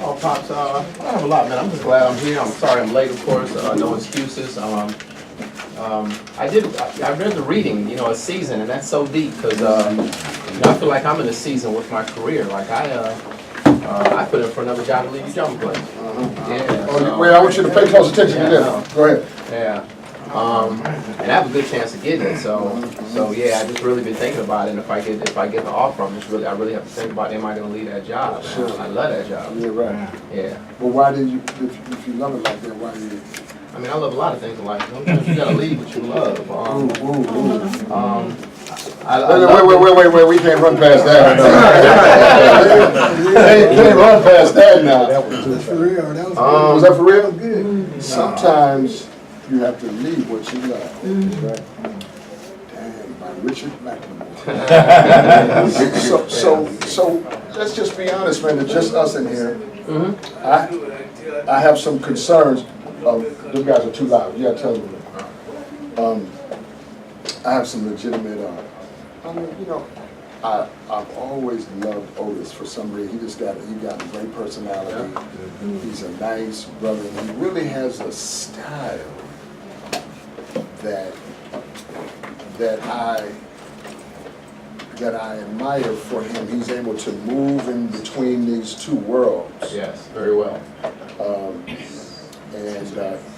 Oh, Pops, I have a lot, man. I'm just glad I'm here. I'm sorry I'm late, of course. No excuses. I read the reading, you know, a season, and that's so deep because, you know, I feel like I'm in a season with my career. Like I put in for another job to lead you jumping place. Yeah. Oh, wait, I want you to pay close attention to this. Go ahead. Yeah. And I have a good chance of getting it. So yeah, I just really been thinking about it. And if I get the offer, I really have to think about, am I going to leave that job? Sure. I love that job. Yeah, right. Yeah. Well, why did you, if you love it like that, why did you? I mean, I love a lot of things in life. Sometimes you gotta leave what you love. Wait, we can't run past that. Can't run past that now. That's for real, that was Was that for real? good. Sometimes you have to leave what you love. Right? Damn, by Richard McLemore. So let's just be honest, man. It's just us in here. I have some concerns. Those guys are too loud. You gotta tell them. I have some legitimate. I've always loved Otis for some reason. He got a great personality. He's a nice brother. And he really has a style that I admire for him. He's able to move in between these two worlds. Yes, very well.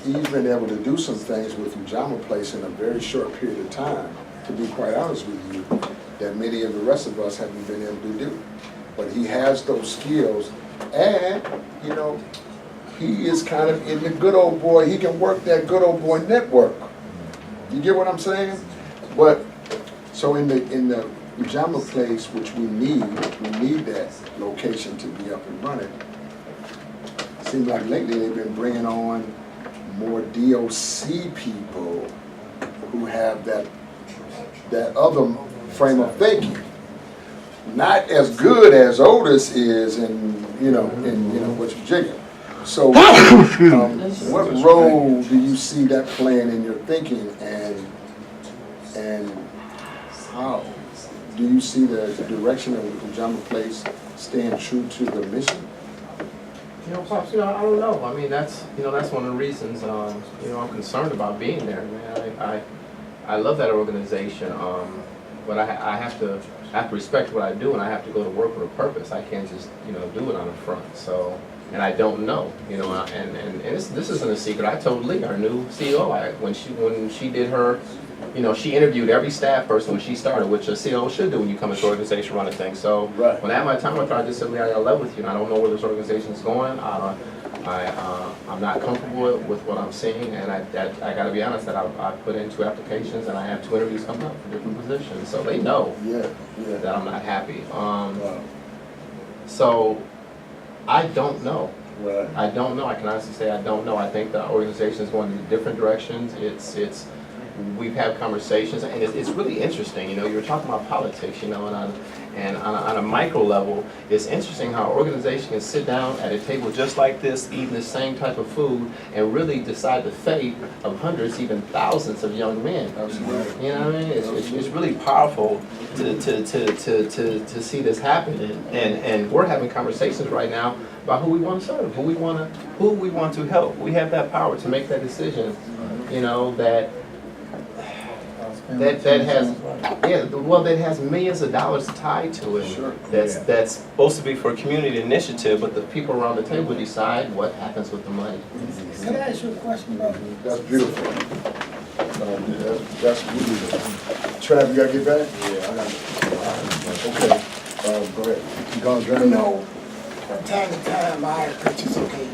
He's been able to do some things with Ujama Place in a very short period of time, to be quite honest with you, that many of the rest of us haven't been able to do. But he has those skills, and, he is kind of in the good old boy, he can work that good old boy network. You get what I'm saying? But, so in the Ujama Place, which we need that location to be up and running. Seems like lately they've been bringing on more DOC people who have that other frame of thinking. Not as good as Otis is in West Virginia. So what role do you see that playing in your thinking, and how do you see the direction of the Ujama Place staying true to the mission? Pops, I don't know. I mean, that's one of the reasons, I'm concerned about being there, man. I love that organization, but I have to respect what I do, and I have to go to work with a purpose. I can't just, do it on the front. So, and I don't know, and this isn't a secret. I told Lee, our new CEO, when she did her, she interviewed every staff person when she started, which a CEO should do when you come into an organization running things. So when I had my time with her, I just said, Lee, I got to level with you, and I don't know where this organization is going. I'm not comfortable with what I'm seeing, and I got to be honest that I put in 2 applications, and I have 2 interviews coming up for different positions. So they know that I'm not happy. So I don't know. I don't know. I can honestly say I don't know. I think the organization is going in different directions. We've had conversations, and it's really interesting. You were talking about politics, and on a micro level, it's interesting how an organization can sit down at a table just like this, eating the same type of food, and really decide the fate of hundreds, even thousands of young men. Absolutely. You know what I mean? It's really powerful to see this happen, and we're having conversations right now about who we want to serve, who we want to help. We have that power to make that decision. That has millions of dollars tied to it. Sure. That's supposed to be for a community initiative, but the people around the table decide what happens with the money. Can I ask you a question about that? That's beautiful. That's beautiful. Trav, you gotta get back? Yeah, I got it. Okay, go ahead. From time to time, I participate.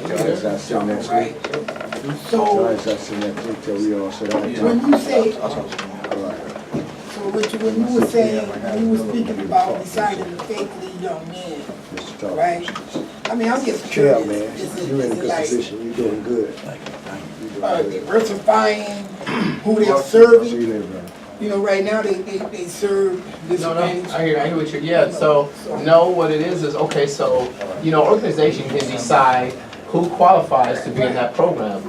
Johnny's not sitting next week. So, Johnny's not sitting next week till we all sit down. when you say, so Richard, when you were saying, when you were speaking about deciding to faithfully young men, right? I mean, I'm just curious. Yeah, man. You're in a good position. You're doing good. Diversifying who they're serving. See you later, brother. Right now they serve disadvantaged. No, I hear what you're, so what it is okay, so, organization can decide who qualifies to be in that program.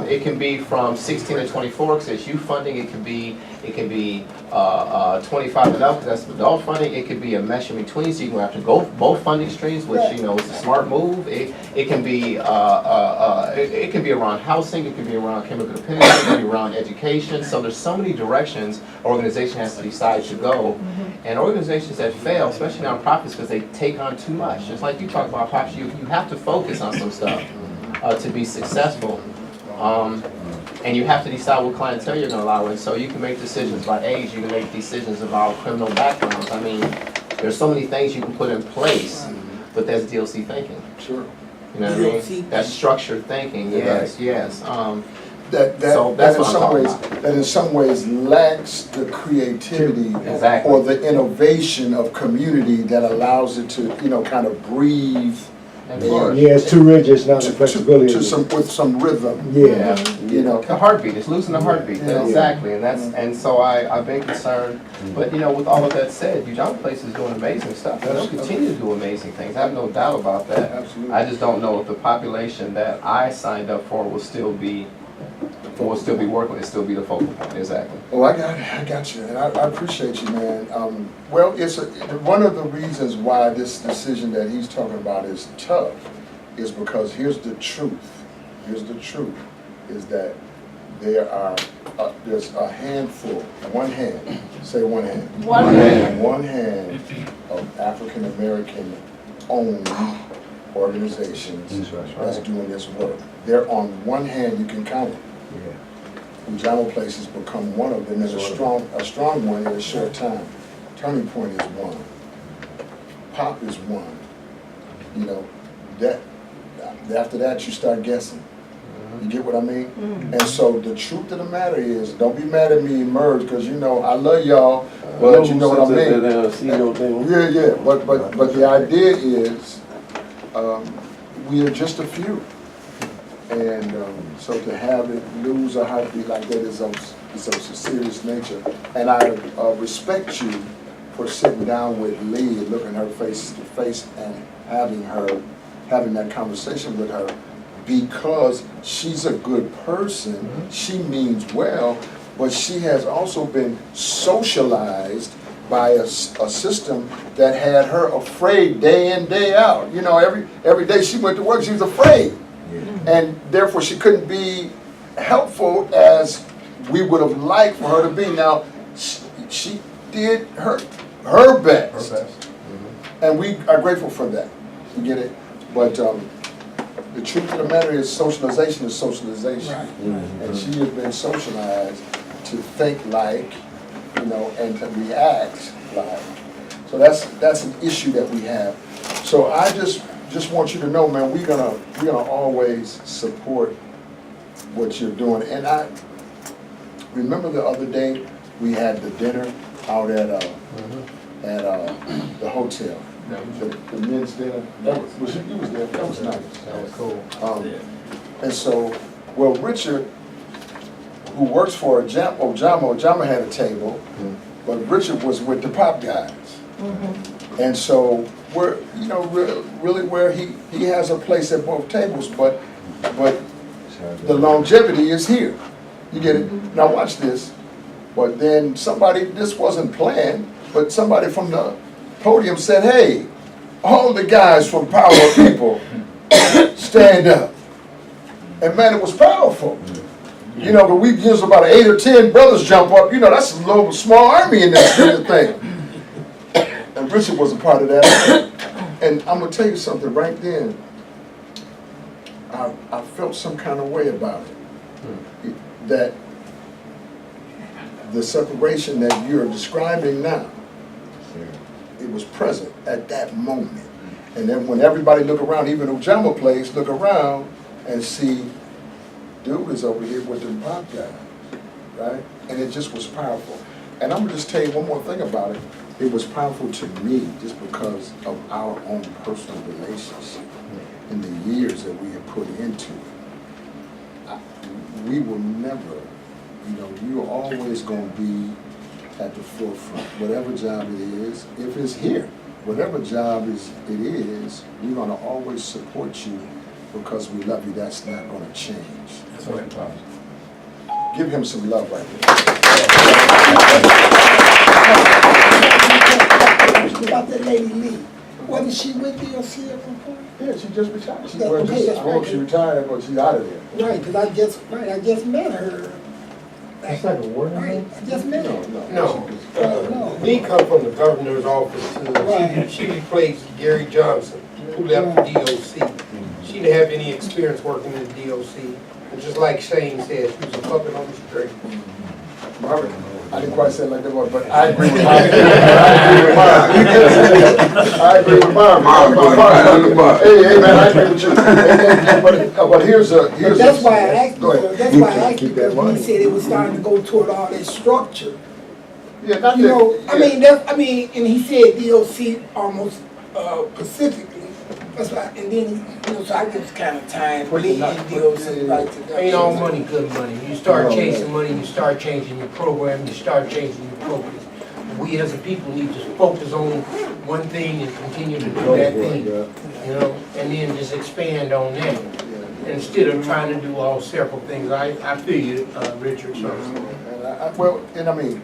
It can be from 16 to 24, because it's youth funding. It can be 25 and up, because that's adult funding. It could be a mesh in between, so you can have to go both funding streams, which is a smart move. It can be it can be around housing. It can be around chemical dependency. It can be around education. So there's so many directions an organization has to decide to go. And organizations that fail, especially nonprofits, because they take on too much. Just like you talk about, Pops, you have to focus on some stuff to be successful. And you have to decide what clientele you're going to allow in. So you can make decisions about age, you can make decisions about criminal backgrounds. I mean, there's so many things you can put in place, but that's DLC thinking. Sure. You know what I mean? That's structured thinking, yes. that So that that's in what I'm some talking ways, about. that in some ways lacks the creativity Exactly. or the innovation of community that allows it to, kind of breathe. And flourish. Yeah, it's too rigid, it's not the To flexibility. with some rhythm. Yeah. The heartbeat, it's losing the heartbeat, Yeah. exactly, and so I've been concerned, but with all of that said, Ujama Place is doing amazing stuff, and they'll continue to do amazing things, I have no doubt about that. Absolutely. I just don't know if the population that I signed up for will still be working, will still be the focal point, exactly. Oh, I got you, and I appreciate you, man. Well, it's one of the reasons why this decision that he's talking about is tough, is because here's the truth. Here's the truth, is that there's a handful, one hand, say one hand. One hand. One hand of African American owned organizations that's doing this work. They're on one hand, you can count it. Ujama Place has become one of them, and a strong one in a short time. Turning Point is one. Pop is one. That after that you start guessing. You get what I mean? And so the truth of the matter is, don't be mad at me, Emerge, because I love y'all, but you know what I mean. Yeah. But the idea is, we are just a few. And so to have it lose a heartbeat like that is of a serious nature. And I respect you for sitting down with Lee, looking her face to face, and having that conversation with her, because she's a good person. She means well, but she has also been socialized by a system that had her afraid day in, day out. Every day she went to work, she was afraid. And therefore she couldn't be helpful as we would have liked for her to be. Now, she did her best. And we are grateful for that. You get it? But the truth of the matter is, socialization is socialization. And she has been socialized to think like, and to react like. So that's an issue that we have. So I just want you to know, man, we're gonna always support what you're doing. And I remember the other day we had the dinner out at the hotel. The men's dinner. You was there. That was nice. That was cool. And so, Richard, who works for Ojama had a table, but Richard was with the pop guys. And so we're, really where he has a place at both tables, but the longevity is here. You get it? Now watch this. But then this wasn't planned, but somebody from the podium said, hey, all the guys from Power People, stand up. And man, it was powerful. But we just about 8 or 10 brothers jump up. That's a little small army in this thing. And Richard was a part of that. And I'm going to tell you something right then. I felt some kind of way about it. That the separation that you're describing now, it was present at that moment. And then when everybody look around, even Ujama Place, look around and see, dude is over here with the pop guys, right? And it just was powerful. And I'm going to just tell you one more thing about it. It was powerful to me just because of our own personal relationship and the years that we have put into it. We will never, you're always going to be at the forefront. Whatever job it is, if it's here, whatever job it is, we're going to always support you because we love you. That's not going to change. That's what I'm talking about. Give him some love right Question about that lady Lee. Wasn't she with DLC at one point? Yeah, she just retired. She, I don't know if she retired, but she's out of there. Right, because I just met her. That's like a word. Right, I just met her. No. Lee come from the governor's office too. She replaced Gary Johnson, who left the DOC. She didn't have any experience working in the DOC. And just like Shane said, she was a puppet on the string. Marvin. I didn't quite say it like that, but I agree with Marvin. I agree with Marvin. Hey, man, I agree with you. But here's That's why I asked Go you, ahead. that's why I asked you, because he said it was starting to go toward all that structure. Yeah, not You know, that, I mean, and he said DOC almost, specifically, that's why, and then, you know, so I just kind of tied me and DOC right together. Ain't all money good money. You start chasing money, you start changing your program, you start changing your focus. We as a people need to focus on one thing and continue to do that thing, you know, and then just expand on that. Instead of trying to do all several things. I feel you, Richard. well, and I mean,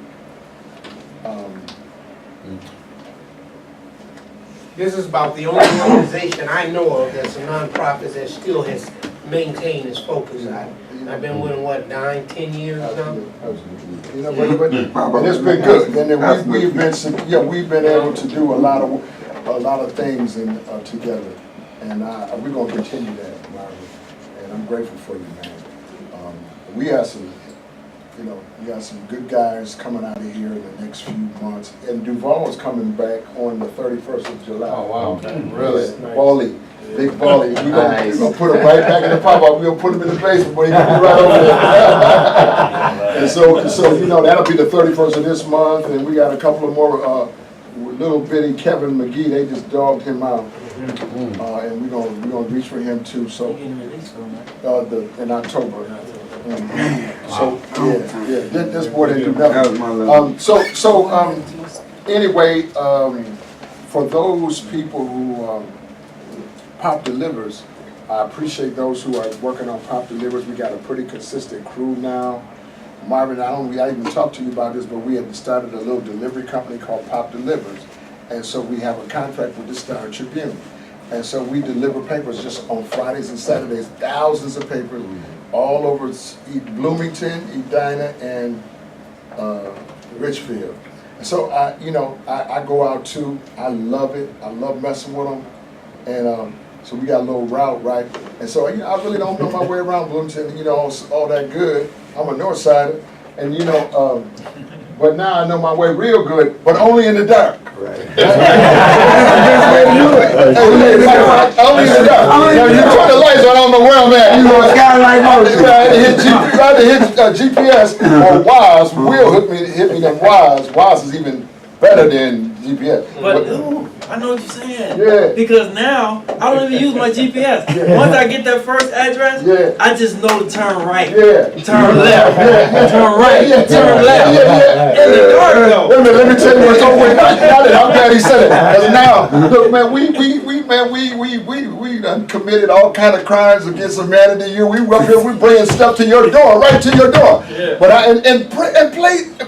This is about the only organization I know of that's a nonprofit that still has maintained its focus. I've been with them, what, 9, 10 years now? you know, but and it's been good. And then we've been able to do a lot of things together, and we're gonna continue that, Marvin. And I'm grateful for you, man. We have some. You know, we got some good guys coming out of here in the next few months. And Duval is coming back on the 31st of July. Oh, wow. Really? Nice. Bally. Big Bally. We're gonna put him right back in the pop-up. We're gonna put him in the basement, but he's gonna be right over there. And so, you know, that'll be the 31st of this month. And we got a couple of more, little bitty Kevin McGee. They just dogged him out. And we're gonna reach for him too. So, in October. So this boy didn't do nothing. Anyway, for those people who Pop Delivers, I appreciate those who are working on Pop Delivers. We got a pretty consistent crew now. Marvin, I even talked to you about this, but we had started a little delivery company called Pop Delivers, and so we have a contract with the Star Tribune, and so we deliver papers just on Fridays and Saturdays, thousands of papers. All over Bloomington, Edina, and Richfield. So I go out too. I love it. I love messing with them. And so we got a little route, right? And so I really don't know my way around Bloomington, all that good. I'm a north sider, and but now I know my way real good, but only in the dark. Right. Only in the dark. You turn the lights on, I don't know where I'm at. You know, skylight motion. I had to hit GPS or WISE. Will hit me them WISE. WISE is even better than GPS. But I know what you're saying. Yeah. Because now I don't even use my GPS. Once I get that first address, I just know to turn right. Turn left. Turn right. Turn left. In the dark though. Let me tell you what's over with. I'm glad he said it. Because now, look, man, we done committed all kind of crimes against humanity. We up here, we bringing stuff to your door, right to your door. Yeah. But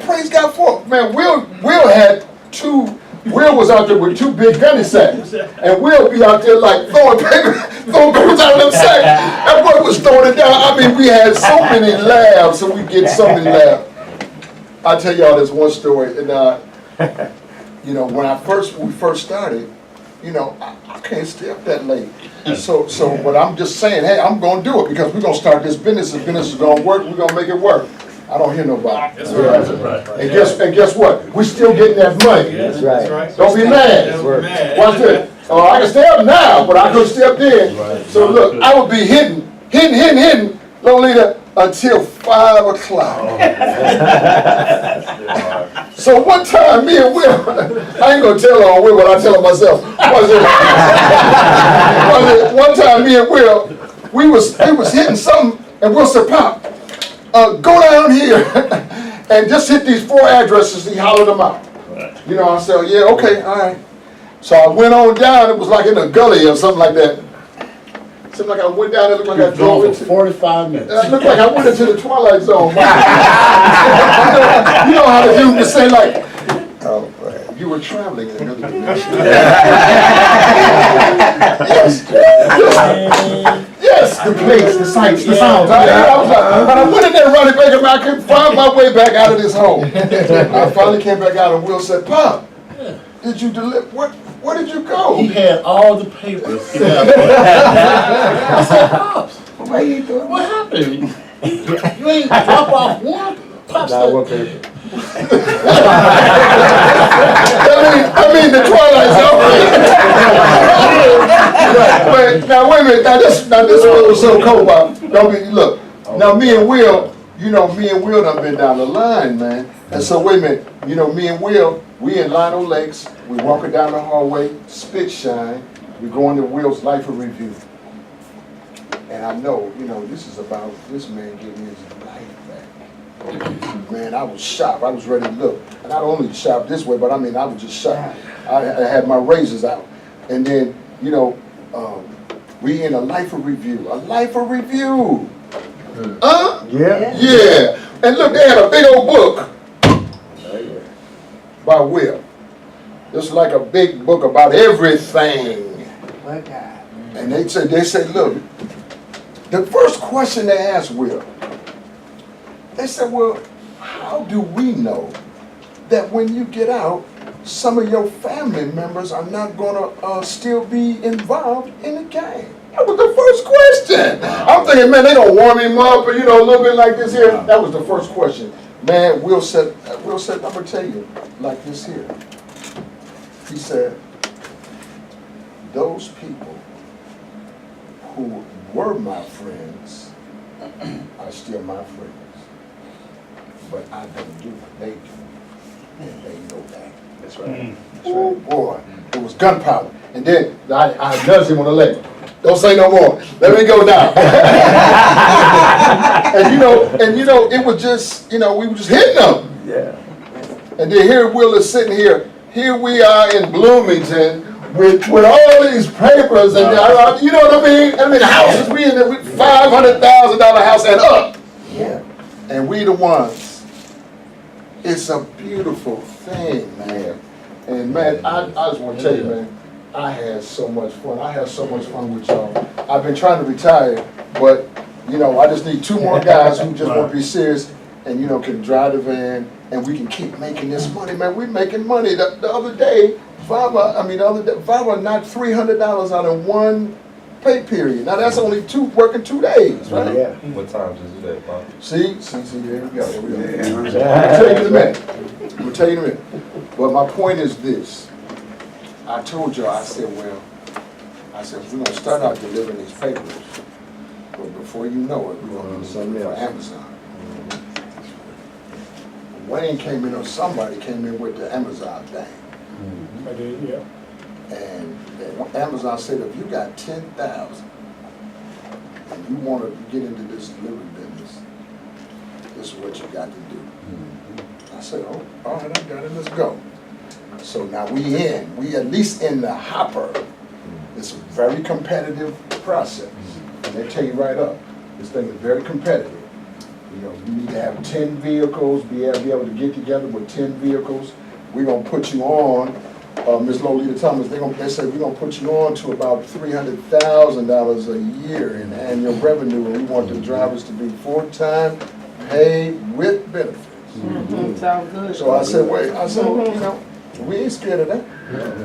praise God for it. Man, Will had two. Will was out there with two big gunny sacks, and Will be out there like throwing papers out of them sacks. That boy was throwing it down. I mean, we had so many laughs, and we get so many laughs. I'll tell y'all this one story, and when we first started, I can't stay up that late. So, but I'm just saying, hey, I'm gonna do it because we're gonna start this business. This business is gonna work. We're gonna make it work. I don't hear nobody. That's right. And guess what? We're still getting that money. That's right. Don't be mad. Watch this. I can stay up now, but I couldn't stay up then. So look, I would be hitting, Lolita, until 5 o'clock. So one time, me and Will, I ain't gonna tell on Will, but I tell on myself. One time, me and Will, we was hitting something, and Will said, "Pop, go down here and just hit these 4 addresses." He hollered them out. I said, "Yeah, okay, all right." So I went on down. It was like in a gully or something like that. Seemed like I went down. It looked like I drove into 45 minutes. It looked like I went into the Twilight Zone. You know how the dude would say like, "Oh, you were traveling in another dimension." Yes, the place, the sights, the sounds. I went in there running back, and I couldn't find my way back out of this hole. I finally came back out, and Will said, "Pop, did you deliver? Where did you go?" He had all the papers. I said, "Pops, what happened? You ain't drop off one?" Pops said, I mean, the Twilight Zone. But now wait a minute. Now this was so cool. About don't be look. Now me and Will, me and Will done been down the line, man. And so wait a minute. Me and Will, we in Lino Lakes. We walking down the hallway, spit shine. We going to Will's life of review. And I know, this is about this man getting his life back. Man, I was shocked. I was ready to look. And I don't only shop this way, but I mean, I was just shocked. I had my razors out. And then, we in a life of review. A life of review. Yeah. Yeah. And look, they had a big old book by Will. It's like a big book about everything. My God. And they said, look, the first question they asked Will, they said, well, how do we know that when you get out, some of your family members are not gonna still be involved in the game? That was the first question. I'm thinking, man, they gonna warm him up, or a little bit like this here. That was the first question. Man, Will said, I'm gonna tell you like this here. He said, those people who were my friends are still my friends. But I don't do what they do. And they know that. That's right. Oh boy, it was gunpowder. And then I nudged him on the leg. Don't say no more. Let me go now. and it was just, we were just hitting them. Yeah. And then here Will is sitting here. Here we are in Bloomington with all these papers and you know what I mean? I mean houses, we in there with $500,000 house and up. Yeah. And we the ones. It's a beautiful thing, man. And man, I just want to tell you, man, I had so much fun. I had so much fun with y'all. I've been trying to retire, but I just need 2 more guys who just want to be serious and can drive the van and we can keep making this money, man. We're making money. The other day, Vava knocked $300 out in one pay period. Now that's only working 2 days, right? Yeah. What times is it at, Bob? See, there we go. I'll tell you in a minute. I'll tell you in a minute. But my point is this. I told y'all, I said, we're going to start out delivering these papers. But before you know it, we're going to do something for Amazon. Wayne came in, or somebody came in with the Amazon thing. I did, yeah. And Amazon said, if you got 10,000 and you want to get into this delivery business, this is what you got to do. I said, oh, all right, I got it, let's go. So now we at least in the hopper. It's a very competitive process. And they tell you right up, this thing is very competitive. You need to have 10 vehicles, be able to get together with 10 vehicles. We're going to put you on, Ms. Lolita Thomas, they say we're going to put you on to about $300,000 a year in annual revenue, and we want the drivers to be full-time, paid with benefits. Sounds good. So I said, we ain't scared of that.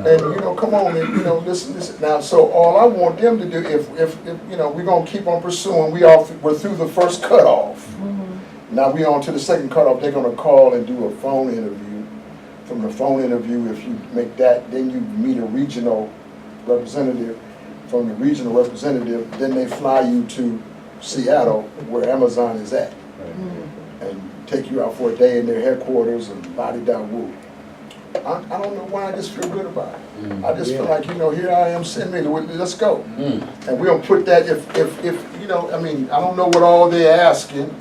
And come on, and listen. Now, so all I want them to do, if we're gonna keep on pursuing, we're through the first cutoff. Now we on to the second cutoff. They're gonna call and do a phone interview. From the phone interview, if you make that, then you meet a regional representative. From the regional representative, then they fly you to Seattle, where Amazon is at, and take you out for a day in their headquarters and body-da-woo. I don't know why, I just feel good about it. I just feel like, here I am, send me, let's go. And we're going to put that, if I don't know what all they're asking,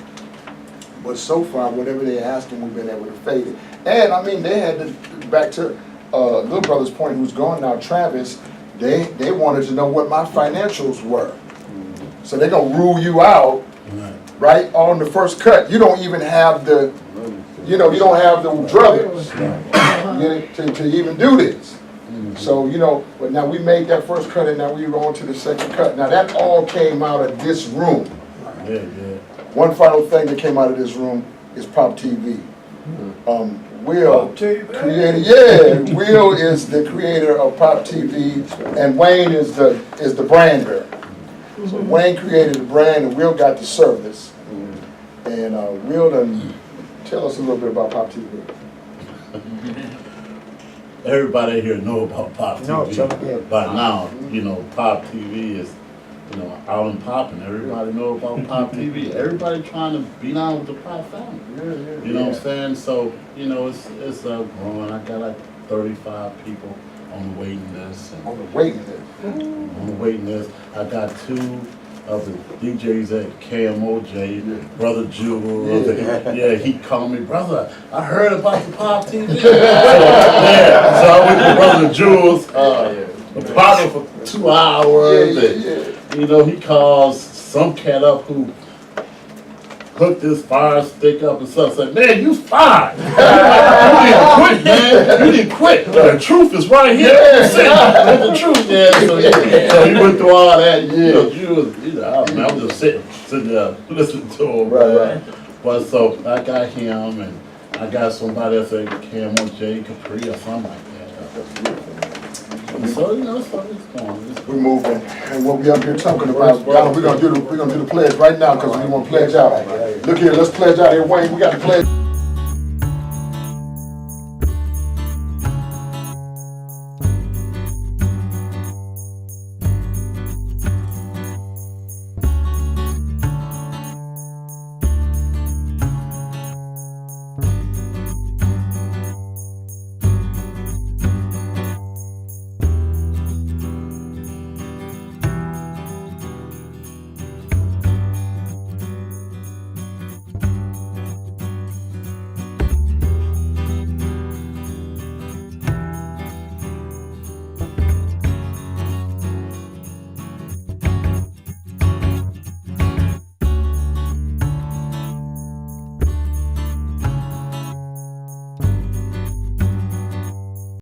but so far, whatever they're asking, we've been able to fade it. And they had to, back to little brother's point, who's gone now, Travis, they wanted to know what my financials were. So they're going to rule you out, right, on the first cut. You don't even have the, you don't have the druthers to even do this. So, but now we made that first cut and now we're on to the second cut. Now that all came out of this room. One final thing that came out of this room is Pop TV. Will created, Will is the creator of Pop TV and Wayne is the brander. So Wayne created the brand and Will got the service. And Will done Tell us a little bit about Pop TV. Everybody here know about Pop No, TV. some- yeah. By now, you know, Pop TV is, you know, out and popping. Everybody know about Pop TV. Everybody trying to be down with the Pop family. You know what I'm saying? So, you know, it's growing. I got like 35 people on the waiting list. On the waiting list? On the waiting list. I got 2 of the DJs at KMOJ, Brother Jewel. Yeah, he called me, brother, I heard about the Pop TV. so I went to Brother Jewel's apartment for 2 hours. And, you know, he calls some cat up who hooked this fire stick up and stuff. Said, man, you fired. You didn't quit, man. You didn't quit. The truth is right here. The truth, So he went through all that. You know, I was just sitting there listening to him. Right. But so I got him, and I got somebody else at KMOJ, Capri, or something like that. And so, you know, so it's going. We're moving, and what we up here talking about, we're gonna do the pledge right now, because we want to pledge out. Look here, let's pledge out here, Wayne, we got to pledge.